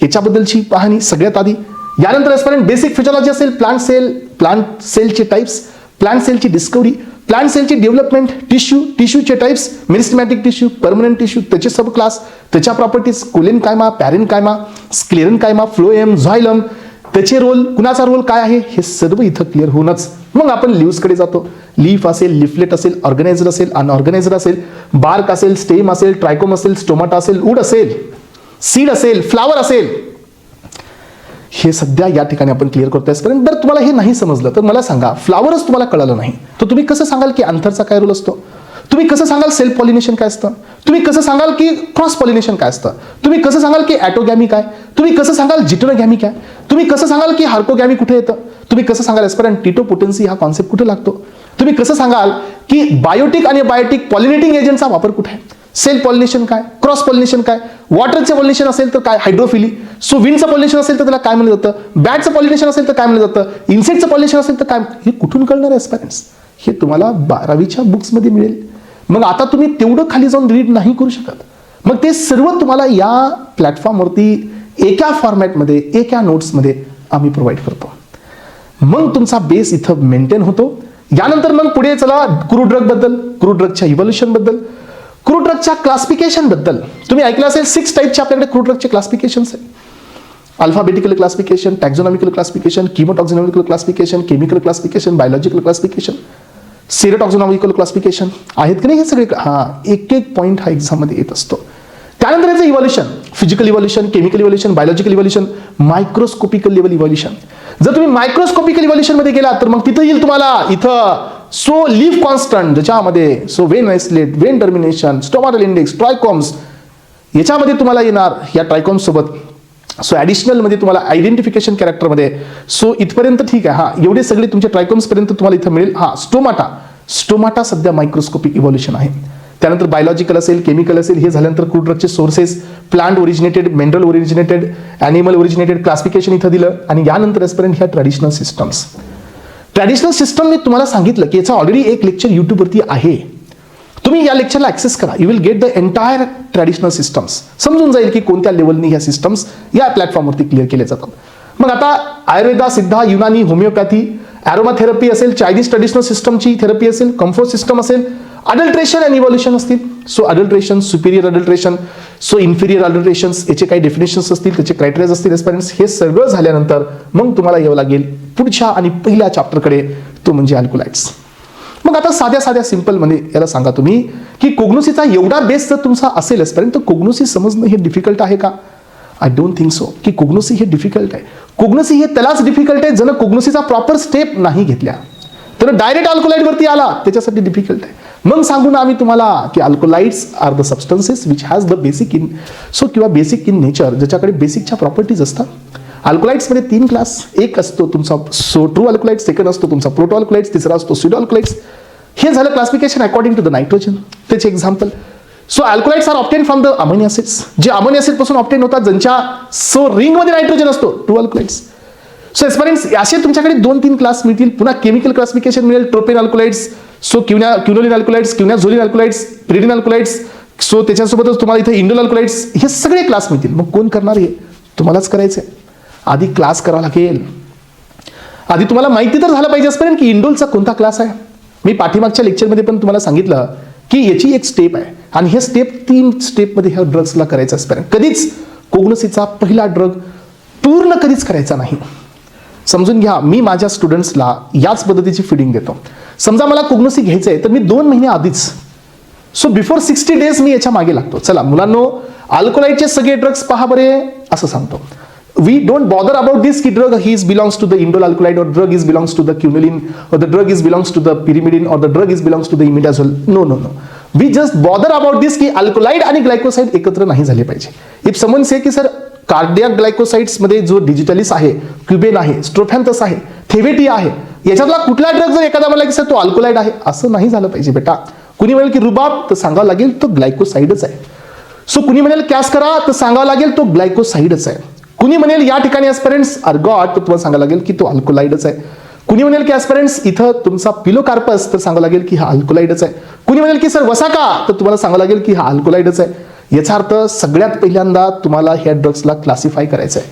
याच्याबद्दलची पाहणी सगळ्यात आधी. यानंतर एस्पिरंट बेसिक फिजिओलॉजी असेल, प्लांट सेल, प्लांट सेलचे टाइप्स, प्लांट सेलची डिस्कवरी, प्लांट सेलची डेव्हलपमेंट, टिश्यूचे types, meristematic tissue, permanent tissue, त्याचे सब क्लास, त्याच्या प्रॉपर्टीज, कोलेन कायमा, पॅरेन कायमा, स्क्लेरन कायमा, फ्लोएम, झायलम, त्याचे रोल, कुणाचा रोल काय आहे, हे सर्व इथं क्लिअर होऊनच मग आपण लीव्सकडे जातो. लीफ असेल, लिफलेट असेल, ऑर्गनायझर असेल, अनऑर्गनायझर असेल, बार्क असेल, स्टेम असेल, ट्रायकोम असेल, स्टोमाटा असेल, वूड असेल, सीड असेल, फ्लावर असेल, हे सध्या या ठिकाणी आपण क्लिअर करतोय. आजपर्यंत जर तुम्हाला हे नाही समजलं तर मला सांगा, फ्लावरच तुम्हाला कळलं नाही तर तुम्ही कसं सांगाल की अँथरचा काय रोल असतो? तुम्ही कसं सांगाल सेल्फ पॉलिनेशन काय असतं? तुम्ही कसं सांगाल की क्रॉस पॉलिनेशन काय असतं? तुम्ही कसं सांगाल की ॲटोगॅमी काय? तुम्ही कसं सांगाल जिटोनोगॅमी काय? तुम्ही कसं सांगाल की हार्कोगॅमी कुठे येतं? तुम्ही कसं सांगाल एस्परंट टिटोपोटेन्सी हा कॉन्सेप्ट कुठे लागतो? तुम्ही कसं सांगाल की बायोटिक आणि बायोटिक पॉलिनेटिंग एजंटचा वापर कुठे आहे? सेल्फ पॉलिनेशन काय? क्रॉस पॉलिनेशन काय? वॉटरचे पॉलिनेशन असेल तर काय? हायड्रोफिली. सो विंडचं पॉलिनेशन असेल तर त्याला काय म्हणलं जातं? बॅटचं पॉलिनेशन असेल तर काय म्हणलं जातं? इन्सेक्टचं पॉलिनेशन असेल तर काय? हे कुठून कळणार एस्परंट्स? हे तुम्हाला 12वीच्या बुक्समध्ये मिळेल. मग आता तुम्ही तेवढं खाली जाऊन रीड नाही करू शकत. मग ते सर्व तुम्हाला या प्लॅटफॉर्मवरती एका फॉर्मॅटमध्ये, एका नोट्समध्ये आम्ही प्रोव्हाइड करतो. मग तुमचा बेस इथं मेंटेन होतो. यानंतर मग पुढे चला क्रूड ड्रग बद्दल, क्रूड ड्रगच्या इव्होल्युशन बद्दल, क्रूड ड्रगच्या क्लासिफिकेशन बद्दल. तुम्ही ऐकलं असेल 6 टाईपचे आपल्याकडे क्रूड ड्रगचे क्लासिफिकेशन्स आहे. Alphabetical classification, taxonomical classification, chemotaxonomical classification, chemical classification, biological classification, serotaxonomical classification आहेत की नाही हे सगळे? एक एक पॉईंट हा एक्झाममध्ये येत असतो. त्यानंतर याचं evaluation, physical evaluation, chemical evaluation, biological evaluation, microscopical level evaluation. जर तुम्ही मायक्रोस्कोपिकल इव्हॉल्युशन मध्ये गेला तर मग तिथं येईल तुम्हाला इथं सो लीफ कॉन्स्टंट, ज्याच्यामध्ये so vein islet, vein termination, stomatal index, trichomes, याच्यामध्ये तुम्हाला येणार या ट्रायकॉम्स सोबत. सो ॲडिशनल मध्ये तुम्हाला आयडेंटिफिकेशन कॅरेक्टरमध्ये. सो इथपर्यंत ठीक आहे. एवढे सगळे तुमचे ट्रायकॉम्स पर्यंत तुम्हाला इथं मिळेल. स्टोमाटा सध्या मायक्रोस्कोपिक इव्हॉल्युशन आहे. त्यानंतर बायोलॉजिकल असेल, केमिकल असेल, हे झाल्यानंतर क्रूड ड्रगचे sources, plant originated, mineral originated, animal originated classification इथं दिलं. आणि यानंतर आजपर्यंत ह्या ट्रॅडिशनल सिस्टम्स. ट्रॅडिशनल सिस्टम मी तुम्हाला सांगितलं की याचा ऑलरेडी एक लेक्चर यूट्यूबवरती आहे. तुम्ही या लेक्चरला ऍक्सेस करा. You will get the entire traditional systems. समजून जाईल की कोणत्या लेवलनी ह्या सिस्टम्स या प्लॅटफॉर्मवरती क्लिअर केल्या जातात. मग आता Ayurveda, Siddha, Unani, homeopathy, aroma therapy असेल, चायनीज ट्रॅडिशनल सिस्टमची थेरपी असेल, कम्फर्ट सिस्टम असेल, अडल्ट्रेशन अँड इव्हॉल्युशन असतील. So adulteration, superior adulteration, so inferior adulterations, याचे काही डेफिनेशन्स असतील, त्याचे क्रायटेरियाज असतील. एस्पेरेंट्स हे सगळं झाल्यानंतर मग तुम्हाला यावं लागेल पुढच्या आणि पहिल्या चॅप्टरकडे, तो म्हणजे अल्कोलाइड्स. मग आता साध्या सिंपल मध्ये याला सांगा तुम्ही की कोग्नोसीचा एवढा बेस जर तुमचा असेल एस्पेरेंट तर कोग्नोसी समजणं हे डिफिकल्ट आहे का? आय डोंट थिंक सो की कोग्नोसी हे डिफिकल्ट आहे. कोग्नोसी हे त्यालाच डिफिकल्ट आहे ज्यानं कोग्नोसीचा प्रॉपर स्टेप नाही घेतल्या. तर डायरेक्ट अल्कोलाइड वरती आला त्याच्यासाठी डिफिकल्ट आहे. मग सांगू ना आम्ही तुम्हाला की alkaloids are the substances which has the basic in किंवा बेसिक इन नेचर, ज्याच्याकडे बेसिकच्या प्रॉपर्टीज असतात. अल्कोलाइड्समध्ये 3 क्लास. एक असतो तुमचा ट्रू अल्कोलाइड्स, सेकंड असतो तुमचा प्रोटो अल्कोलाइड्स, तिसरा असतो स्युडो अल्कोलाइड्स. हे झालं classification according to the nitrogen. त्याचे example. So alkaloids are obtain from the ammonia acids, जे अमोनिया ऍसिड पासून ऑब्टेन होतात, ज्यांच्या रिंगमध्ये नायट्रोजन असतो, ट्रू अल्कोलाइड्स. सो एस्पेरेंट्स असे तुमच्याकडे 2-3 क्लास मिळतील. पुन्हा केमिकल क्लासिफिकेशन मिळेल. Tropane alkaloids, so quinoline alkaloids, quinazoline alkaloids, pyridine alkaloids, so त्याच्यासोबतच तुम्हाला इथे इंडोल अल्कोलाइड्स, हे सगळे क्लास मिळतील. मग कोण करणार हे? तुम्हालाच करायचंय. आधी क्लास करावा लागेल. आधी तुम्हाला माहिती तर झालं पाहिजे आजपर्यंत की इंडोलचा कोणता क्लास आहे. मी पाठीमागच्या लेक्चरमध्ये पण तुम्हाला सांगितलं की याची एक स्टेप आहे आणि हे स्टेप 3 स्टेपमध्ये ह्या ड्रग्सला करायचं आजपर्यंत. कधीच कोग्नोसीचा पहिला ड्रग पूर्ण कधीच करायचा नाही. समजून घ्या, मी माझ्या स्टुडंट्सला याच पद्धतीची फीडिंग देतो. समजा मला कोग्नोसी घ्यायचं आहे तर मी 2 महिने आधीच, सो बिफोर 60 डेज मी याच्या मागे लागतो. चला मुलांनो, अल्कोलाइडचे सगळे ड्रग्स पहा बरे, असं सांगतो. We don't bother about this ki drug belongs to the indole alkaloid, or drug belongs to the quinoline, or the drug belongs to the pyrimidine, or the drug belongs to the imidazole. No. We just bother about this की alkaloid आणि glycoside एकत्र नाही झाले पाहिजे. If someone से की sir cardiac ग्लायकोसाइड्स मध्ये जो digitalis आहे, क्युबेन आहे, स्ट्रोफॅन्थस आहे, थेवेटी आहे, याच्यातला कुठला ड्रग जर एखादा म्हणला की सर तो अल्कोलाइड आहे, असं नाही झालं पाहिजे बेटा. कुणी म्हणेल की रुबाब, तर सांगावं लागेल तो ग्लायकोसाइडच आहे. सो कुणी म्हणेल कॅस करा, तर सांगावं लागेल तो ग्लायकोसाइडच आहे. कुणी म्हणेल या ठिकाणी ऍस्पिरंट्स अर्गॉट, तर तुम्हाला सांगावं लागेल की तो अल्कोलाइडच आहे. कुणी म्हणेल की ऍस्पिरंट्स इथं तुमचा पिलोकार्पस, तर सांगावं लागेल की हा अल्कोलाइडच आहे. कुणी म्हणेल की सर वसाका, तर तुम्हाला सांगावं लागेल की हा अल्कोलाइडच आहे. याचा अर्थ सगळ्यात पहिल्यांदा तुम्हाला ह्या ड्रग्सला क्लासिफाय करायचं आहे.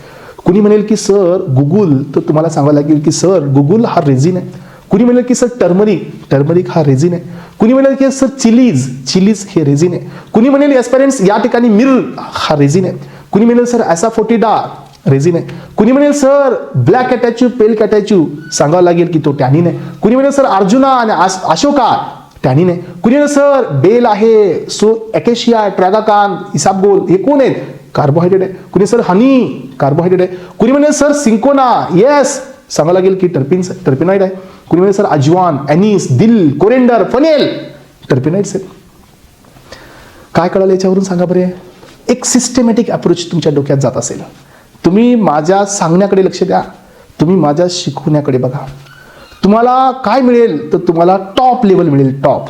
कुणी म्हणेल की सर गुगुल, तर तुम्हाला सांगावं लागेल की सर गुगुल हा रेझिन आहे. कुणी म्हणेल की सर टर्मरिक हा रेझिन आहे. कुणी म्हणेल की सर चिलीज हे रेझिन आहे. कुणी म्हणेल एस्पायरंट्स या ठिकाणी मिरर हा रेझिन आहे. कुणी म्हणेल सर ॲसाफोटिडा रेझिन आहे. कुणी म्हणेल सर ब्लॅक कॅटॅच्यू पेल कॅटॅच्यू सांगावं लागेल की तो टॅनिन आहे. कुणी म्हणेल सर अर्जुना आणि अशोका टॅनिन आहे. कुणी म्हणेल सर बेल आहे, सो अकेशिया ट्रॅगाकान इसाबगोल हे कोण आहेत? कार्बोहायड्रेट आहे. कुणी सर हनी कार्बोहायड्रेट आहे. कुणी म्हणेल सर सिंकोना येस सांगावं लागेल की टर्पिनॉइड आहे. कुणी म्हणेल सर अजवान एनिस दिल कोरेंडर फनेल टर्पिनॉइड्स आहेत. काय कळालं याच्यावरून सांगा बरे? एक सिस्टमॅटिक अप्रोच तुमच्या डोक्यात जात असेल. तुम्ही माझ्या सांगण्याकडे लक्ष द्या, तुम्ही माझ्या शिकवण्याकडे बघा. तुम्हाला काय मिळेल? तर तुम्हाला टॉप लेवल मिळेल, टॉप.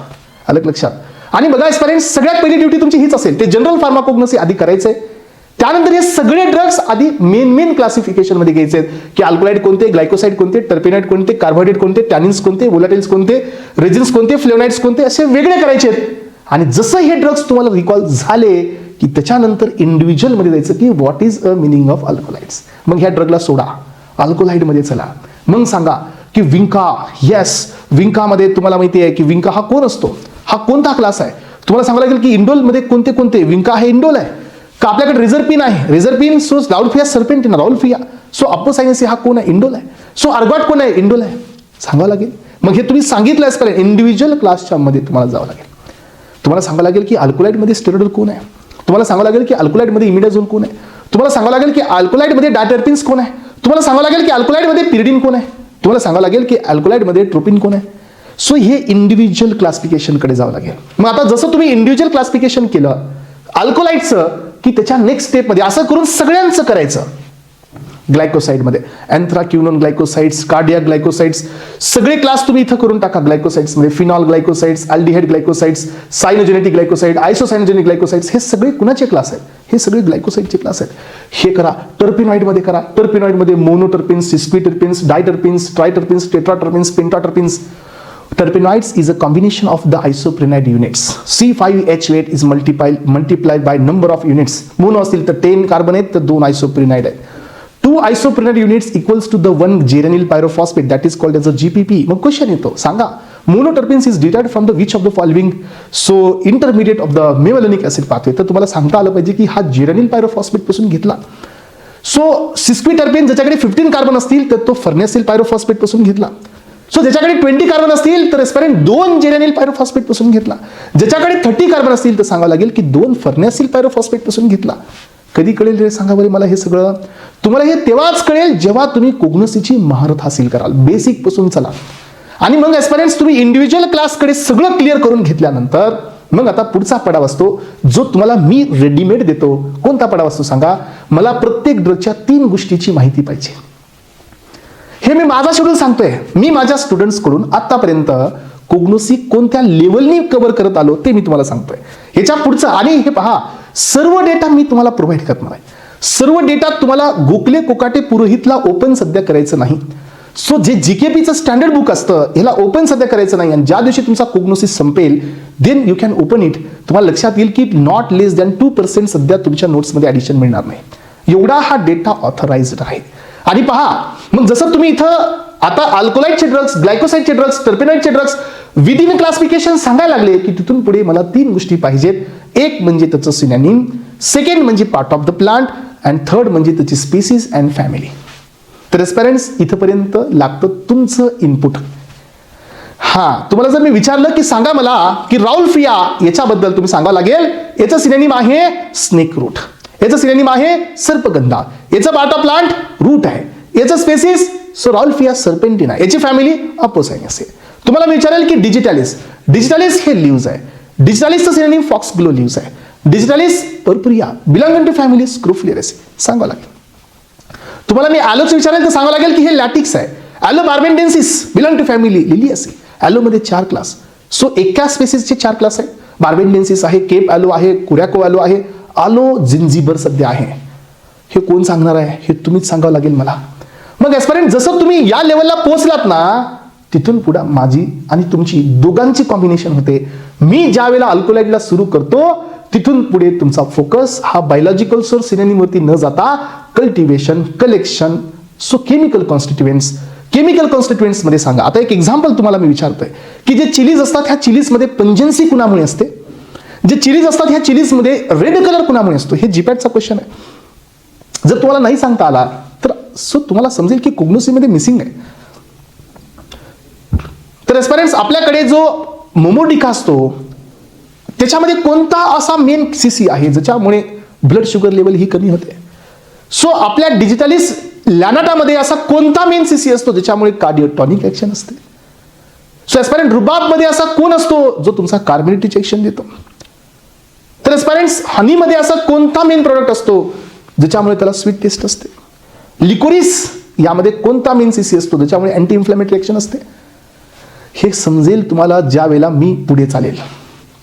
आलं लक्षात? आणि बघा एस्पायरंट्स, सगळ्यात पहिली ड्युटी तुमची हीच असेल, ते जनरल फार्माकोग्नोसी आधी करायचंय. त्यानंतर हे सगळे ड्रग्स आधी मेन क्लासिफिकेशन मध्ये घ्यायचे आहेत की अल्कलॉइड कोणते, ग्लायकोसाइड कोणते, टर्पेनाइड कोणते, कार्बोहायड्रेट कोणते, टॅनिन्स कोणते, वोलाटाइल्स कोणते, रेझिन्स कोणते, फ्लेवोनाइड्स कोणते, असे वेगळे करायचे आहेत. आणि जसं हे ड्रग्स तुम्हाला रिकॉल झाले की त्याच्यानंतर इंडिव्हिज्युअल मध्ये जायचं की what is a meaning of alkaloids. मग ह्या ड्रगला सोडा, अल्कोलाइड मध्ये चला. मग सांगा की विंका, येस विंकामध्ये तुम्हाला माहिती आहे की विंका हा कोण असतो, हा कोणता क्लास आहे. तुम्हाला सांगावं लागेल की इंडोल मध्ये कोणते कोणते, विंका हे इंडोल आहे का. आपल्याकडे रेझरपिन आहे, रेझरपिन सो राउल्फिया सर्पेंटिना राउल्फिया, सो अपोसायनेसी हा कोण आहे, इंडोल आहे. सो अर्गॉट कोण आहे, इंडोल आहे. सांगावं लागेल. मग हे तुम्ही सांगितलंच पाहिजे, इंडिव्हिज्युअल क्लासच्या मध्ये तुम्हाला जावं लागेल. तुम्हाला सांगावं लागेल की अल्कोलाइड मध्ये स्टेरॉइड कोण आहे. तुम्हाला सांगावं लागेल की अल्कोलाइड मध्ये इमिडाझोल कोण आहे. तुम्हाला सांगावं लागेल की अल्कोलाइड मध्ये डायटर्पिन्स कोण आहे. तुम्हाला सांगावं लागेल की अल्कोलाइड मध्ये पिरिडिन कोण आहे. तुम्हाला सांगावं लागेल की अल्कोलाइड मध्ये ट्रोपिन कोण आहे. सो हे इंडिव्हिज्युअल क्लासिफिकेशन कडे जावं लागेल. मग आता जसं तुम्ही इंडिव्हिज्युअल क्लासिफिकेशन केलं अल्कोलाइडचं की त्याच्या नेक्स्ट स्टेप मध्ये असं करून सगळ्यांचं करायचं. ग्लायकोसाइड मध्ये अँथ्राक्युनोन ग्लायकोसाइड्स, कार्डियाक ग्लायकोसाइड्स, सगळे क्लास तुम्ही इथं करून टाका. ग्लायकोसाइड्स मध्ये phenol glycosides, aldehyde glycosides, cyanogenetic glycoside, isocyanogenic glycosides, हे सगळे कुणाचे क्लास आहेत? हे सगळे ग्लायकोसाइडचे क्लास आहेत. हे करा. टर्पिनॉइड मध्ये करा. टर्पिनॉइड मध्ये मोनोटर्पिन्स, सिस्क्विटर्पिन्स, डायटर्पिन्स, ट्रायटर्पिन्स, टेट्राटर्पिन्स, पेंटाटर्पिन्स. Terpenoids is a combination of the isoprenide units. C5H8 is multiplied by number of units. Mono असतील तर 10 कार्बन आहेत तर 2 isoprenide आहेत. 2 isoprenide units equals to the 1 geranyl pyrophosphate that is called as a GPP. मग question येतो, सांगा मोनोटर्पिन्स is derived from the which of the following so intermediate of the mevalonic acid pathway. तर तुम्हाला सांगता आलं पाहिजे की हा जेरॅनिल पायरोफॉस्फेट पासून घेतला. सो सिस्क्विटर्पिन ज्याच्याकडे 15 कार्बन असतील तर तो फर्नेसिल पायरोफॉस्फेट पासून घेतला. सो ज्याच्याकडे 20 कार्बन असतील तर एस्पायरिन 2 जेरॅनिल पायरोफॉस्फेट पासून घेतला. ज्याच्याकडे 30 कार्बन असतील तर सांगावं लागेल की 2 फर्नेसिल पायरोफॉस्फेट पासून घेतला. कधी कळेल रे सांगा बरे मला हे सगळं? तुम्हाला हे तेव्हाच कळेल जेव्हा तुम्ही कोग्नोसीची महारत हासिल कराल. बेसिक पासून चला. आणि मग एस्पायरंट्स तुम्ही इंडिव्हिज्युअल क्लासकडे सगळं क्लिअर करून घेतल्यानंतर मग आता पुढचा पडाव असतो जो तुम्हाला मी रेडीमेड देतो. कोणता पडाव असतो सांगा? मला प्रत्येक ड्रगच्या 3 गोष्टीची माहिती पाहिजे. हे मी माझा शेड्यूल सांगतोय. मी माझ्या स्टुडंट्स कडून आतापर्यंत कोग्नोसी कोणत्या लेवलनी कव्हर करत आलो ते मी तुम्हाला सांगतोय. ह्याच्या पुढचं आणि हे पहा सर्व डेटा मी तुम्हाला प्रोव्हाइड करणार आहे. सर्व डेटा तुम्हाला गोखले कोकाटे पुरोहितला ओपन सध्या करायचं नाही. सो जे जीकेपीचं स्टँडर्ड बुक असतं ह्याला ओपन सध्या करायचं नाही. आणि ज्या दिवशी तुमचा कोग्नोसिस संपेल then you can open it. तुम्हाला लक्षात येईल की नॉट लेस दॅन 2% सध्या तुमच्या नोट्समध्ये ॲडिशन मिळणार नाही. एवढा हा डेटा ऑथराइज्ड आहे. आणि पहा मग जसं तुम्ही इथं आता अल्कोलाइडचे ड्रग्स, ग्लायकोसाइडचे ड्रग्स, टर्पेनाइडचे ड्रग्स विदिन क्लासिफिकेशन सांगायला लागले की तिथून पुढे मला 3 गोष्टी पाहिजेत. एक म्हणजे त्याचं सिनॅनिम, सेकंड म्हणजे part of the plant, and third म्हणजे त्याची स्पीसीज अँड फॅमिली. तर पेरेंट्स इथपर्यंत लागतं तुमचं इनपुट. तुम्हाला जर मी विचारलं की सांगा मला की राउल्फिया याच्याबद्दल तुम्ही सांगावं लागेल याचं सिनॅनिम आहे स्नेक रूट, याचं सिनॅनिम आहे सर्पगंधा, याचं पार्ट ऑफ प्लांट रूट आहे, याचं स्पेसिस सो राउल्फिया सर्पेंटिना, याची फॅमिली अपोसायनेसी. तुम्हाला मी विचारेल की डिजिटॅलिस, डिजिटॅलिस हे लीव्ज आहे, डिजिटॅलिसचं सिनॅनिम फॉक्सग्लो लीव्ज आहे, डिजिटॅलिस पर्पुरिया बिलॉंगिंग टू फॅमिली स्क्रोफुलियरेसी सांगावं लागेल. तुम्हाला मी ॲलोचं विचारेल तर सांगावं लागेल की हे लॅटिक्स आहे, aloe barbadensis belong to family liliaceae. Aloe मध्ये 4 क्लास, सो एका स्पेसिसचे 4 क्लास आहे. बार्बेंडेन्सिस आहे, केप ॲलो आहे, कुरॅको ॲलो आहे, आलो जिंजिबर सध्या आहे. हे कोण सांगणार आहे? हे तुम्हीच सांगावं लागेल मला. मग एस्पायरंट जसं तुम्ही या लेवलला पोहोचलात ना तिथून पुढे माझी आणि तुमची दोघांची कॉम्बिनेशन होते. मी ज्या वेळेला अल्कोलाइडला सुरू करतो तिथून पुढे तुमचा फोकस हा बायोलॉजिकल सोर्स सिनॅनिम वरती न जाता cultivation, collection, so chemical constituents मध्ये सांगा. आता एक एक्झाम्पल तुम्हाला मी विचारतोय की जे चिलीज असतात ह्या चिलीजमध्ये पंजन्सी कुणामुळे असते, जे चिलीज असतात ह्या चिलीजमध्ये रेड कलर कुणामुळे असतो. हे जीपॅटचा क्वेश्चन आहे. जर तुम्हाला नाही सांगता आला तर सो तुम्हाला समजेल की कोग्नोसीमध्ये मिसिंग आहे. तर एस्पायरंट्स, आपल्याकडे जो मोमोडिका असतो त्याच्यामध्ये कोणता असा मेन सीसी आहे ज्याच्यामुळे ब्लड शुगर लेवल ही कमी होते. सो आपल्या डिजिटलिस लॅनाटामध्ये असा कोणता मेन सीसी असतो ज्याच्यामुळे कार्डिओटॉनिक ऍक्शन असते. सो एस्पायरंट, रुबाबमध्ये असा कोण असतो जो तुमचा कार्बोनेटिक ऍक्शन देतो. तर एस्पायरंट्स, हनीमध्ये असा कोणता मेन प्रोडक्ट असतो ज्याच्यामुळे त्याला स्वीट टेस्ट असते. लिकोरिस यामध्ये कोणता मेन सीसी असतो ज्याच्यामुळे अँटी इन्फ्लेमेटरी ऍक्शन असते. हे समजेल तुम्हाला ज्या वेळेला मी पुढे चालेल.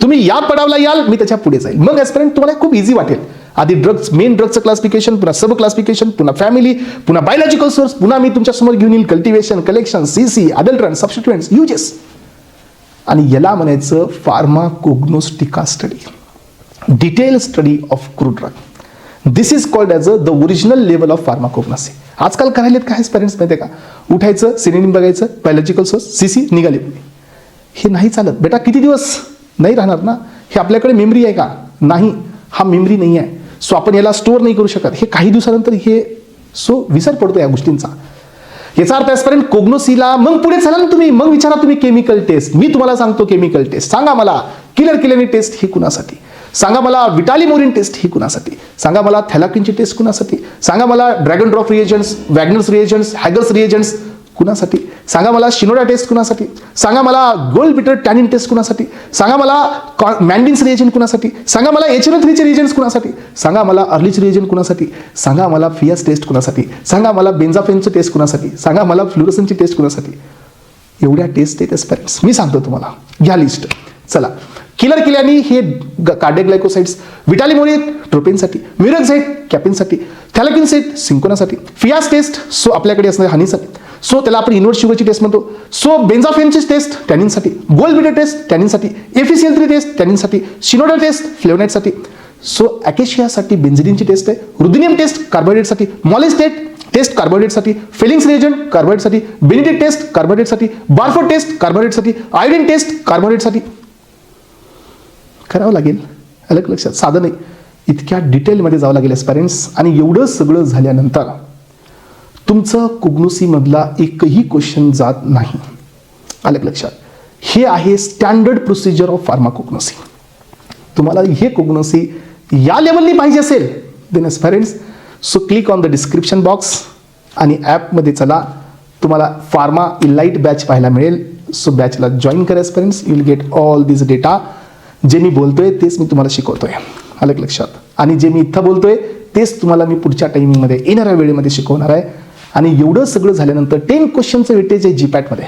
तुम्ही या पडावला याल, मी त्याच्या पुढे जाईल. मग एस्पिरंट तुम्हाला खूप इझी वाटेल. आधी ड्रग्स, मेन ड्रग्सचं क्लासिफिकेशन, पुन्हा सब क्लासिफिकेशन, पुन्हा फॅमिली, पुन्हा बायोलॉजिकल सोर्स, पुन्हा मी तुमच्या समोर घेऊन येईल cultivation, collection, CC, adulterant, substituents, uses. आणि याला म्हणायचं pharmacognostical study, detail study of crude drug. This is called as the original level of pharmacognosy. आजकाल करायलेत काय पेरेंट्स माहिती आहे का, उठायचं, सिनेमिन बघायचं, बायोलॉजिकल सोर्स, सीसी, निघाले. हे नाही चालत बेटा, किती दिवस नाही राहणार ना. हे आपल्याकडे मेमरी आहे का? नाही, हा मेमरी नाही आहे. सो आपण याला स्टोअर नाही करू शकत. हे काही दिवसानंतर हे विसर पडतो या गोष्टींचा. याचा अर्थ आजपर्यंत कोग्नोसीला मग पुढे चला ना तुम्ही, मग विचारा तुम्ही केमिकल टेस्ट. मी तुम्हाला सांगतो केमिकल टेस्ट. सांगा मला किलर किलेनी टेस्ट ही कुणासाठी, सांगा मला विटालिमोरिन टेस्ट ही कुणासाठी, सांगा मला थॅलाकिनची टेस्ट कुणासाठी, सांगा मला Dragendorff reagents, Wagner's reagents, Hager's reagents कुणासाठी, सांगा मला शिनोडा टेस्ट कुणासाठी, सांगा मला गोल्ड बिटर टॅनिन टेस्ट कुणासाठी, सांगा मला मॅन्डिन्स रिएजंट कुणासाठी, सांगा मला HNO3 चे रिएजंट्स कुणासाठी, सांगा मला अर्लीच रिएजंट कुणासाठी, सांगा मला फियास टेस्ट कुणासाठी, सांगा मला बेन्झाफेनचं टेस्ट कुणासाठी, सांगा मला फ्लुरोसनची टेस्ट कुणासाठी. एवढ्या टेस्ट आहेत एस्पिरंट्स, मी सांगतो तुम्हाला, घ्या लिस्ट. चला, किलर किल्यानी हे कार्डियक ग्लायकोसाइड्स, विटालिमोरिन ट्रोपेनसाठी, म्युरॅक्झाइड कॅपिनसाठी, थॅलाकिनसेट सिंकोनासाठी, फियास टेस्ट सो आपल्याकडे असणारे हनीसाठी, सो त्याला आपण इनवर्ट शुगरची टेस्ट म्हणतो, सो बेन्झाफेनची टेस्ट टॅनिनसाठी, गोल्ड बिटर टेस्ट टॅनिनसाठी, FeCl3 टेस्ट टॅनिनसाठी, शिनोडा टेस्ट फ्लेवोनाइडसाठी, सो अकेशियासाठी बेन्झिडिनची टेस्ट आहे, रुदिनियम टेस्ट कार्बोहायड्रेटसाठी, मॉलिस्टेट टेस्ट कार्बोहायड्रेटसाठी, फेलिंग्स रिएजंट कार्बोहायड्रेटसाठी, बेनिडिक्ट टेस्ट कार्बोहायड्रेटसाठी, बारफोर्ड टेस्ट कार्बोहायड्रेटसाठी, आयोडीन टेस्ट कार्बोहायड्रेटसाठी. करावं लागेल, अलग लक्षात, साधं नाही, इतक्या डिटेलमध्ये जावं लागेल एस्पायरंट्स. आणि एवढं सगळं झाल्यानंतर तुमचं कोग्नोसी मधला एकही क्वेश्चन जात नाही, अलग लक्षात. हे आहे स्टँडर्ड प्रोसिजर ऑफ फार्माकोग्नोसी. तुम्हाला हे कोग्नोसी या लेवलनी पाहिजे असेल then aspirants, so click on the description box आणि ॲपमध्ये चला, तुम्हाला फार्मा इलाइट बॅच पाहायला मिळेल. सो बॅचला जॉईन करा aspirants, you will get all this data. जे मी बोलतोय तेच मी तुम्हाला शिकवतोय, अलग लक्षात. आणि जे मी इथं बोलतोय तेच तुम्हाला मी पुढच्या टायमिंगमध्ये येणाऱ्या वेळेमध्ये शिकवणार आहे. आणि एवढं सगळं झाल्यानंतर 10 क्वेश्चनचं वेटेज आहे जीपॅटमध्ये.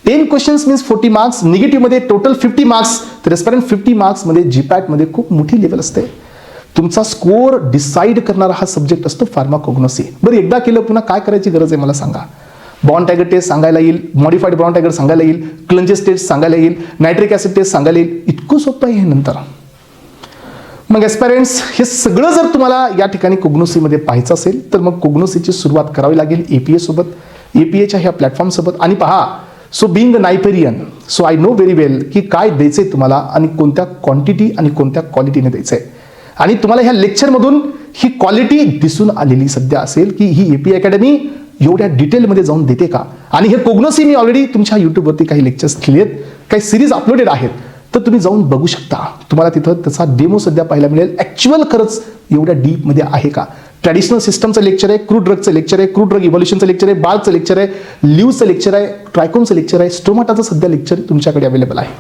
10 क्वेश्चन्स मीन्स 40 मार्क्स, निगेटिव्हमध्ये टोटल 50 मार्क्स. तर एस्पिरंट 50 मार्क्समध्ये जीपॅटमध्ये खूप मोठी लेवल असते. तुमचा स्कोअर डिसाईड करणारा हा सब्जेक्ट असतो फार्माकोग्नोसी. बरं, एकदा केलं पुन्हा काय करायची गरज आहे मला सांगा. बॉन्ड टायगर टेस्ट सांगायला येईल, मॉडिफाईड बॉन्ड टायगर सांगायला येईल, क्लंजेस टेस्ट सांगायला येईल, नायट्रिक ऍसिड टेस्ट सांगायला येईल. इतकं सोपं आहे हे नंतर. मग एस्पायरंट्स, हे सगळं जर तुम्हाला या ठिकाणी कोग्नोसीमध्ये पाहायचं असेल तर मग कोग्नोसीची सुरुवात करावी लागेल APA सोबत, APAच्या ह्या प्लॅटफॉर्म सोबत. आणि पहा, so being a Niperian, so I know very well की काय द्यायचंय तुम्हाला आणि कोणत्या क्वांटिटी आणि कोणत्या क्वालिटीने द्यायचंय. आणि तुम्हाला ह्या लेक्चरमधून ही क्वालिटी दिसून आलेली सध्या असेल की ही APA अकॅडमी एवढ्या डिटेलमध्ये जाऊन देते का. आणि हे कोग्नोसी मी ऑलरेडी तुमच्या यूट्यूबवरती काही लेक्चर्स केले आहेत, काही सिरीज अपलोडेड आहेत, तर तुम्ही जाऊन बघू शकता. तुम्हाला तिथं त्याचा डेमो सध्या पाहायला मिळेल. ॲक्च्युअल खरंच एवढ्या डीपमध्ये आहे का. ट्रॅडिशनल सिस्टमचं लेक्चर आहे, क्रूड ड्रगचं लेक्चर आहे, क्रूड ड्रग इव्हॉल्युशनचं लेक्चर आहे, बाळचं लेक्चर आहे, लिव्हचं लेक्चर आहे, ट्रायकोमचं लेक्चर आहे, स्टोमाटाचं सध्या लेक्चर तुमच्याकडे अवेलेबल आहे.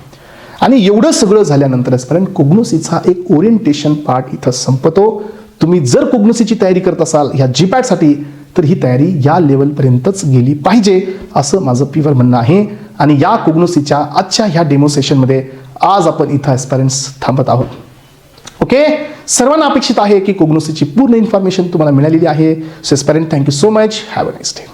आणि एवढं सगळं झाल्यानंतर आजपर्यंत कोग्नोसीचा एक ओरिएंटेशन पार्ट इथं संपतो. तुम्ही जर कोग्नोसीची तयारी करत असाल ह्या जीपॅटसाठी तर ही तयारी या लेवलपर्यंतच गेली पाहिजे असं माझं प्युअर म्हणणं आहे. आणि या कोग्नोसीच्या आजच्या ह्या डेमो सेशनमध्ये आज आपण इथं एस्पायरंट्स थांबत आहोत. ओके, सर्वांना अपेक्षित आहे की कोग्नोसीची पूर्ण इन्फॉर्मेशन तुम्हाला मिळालेली आहे. So aspirant, thank you so much, have a nice day.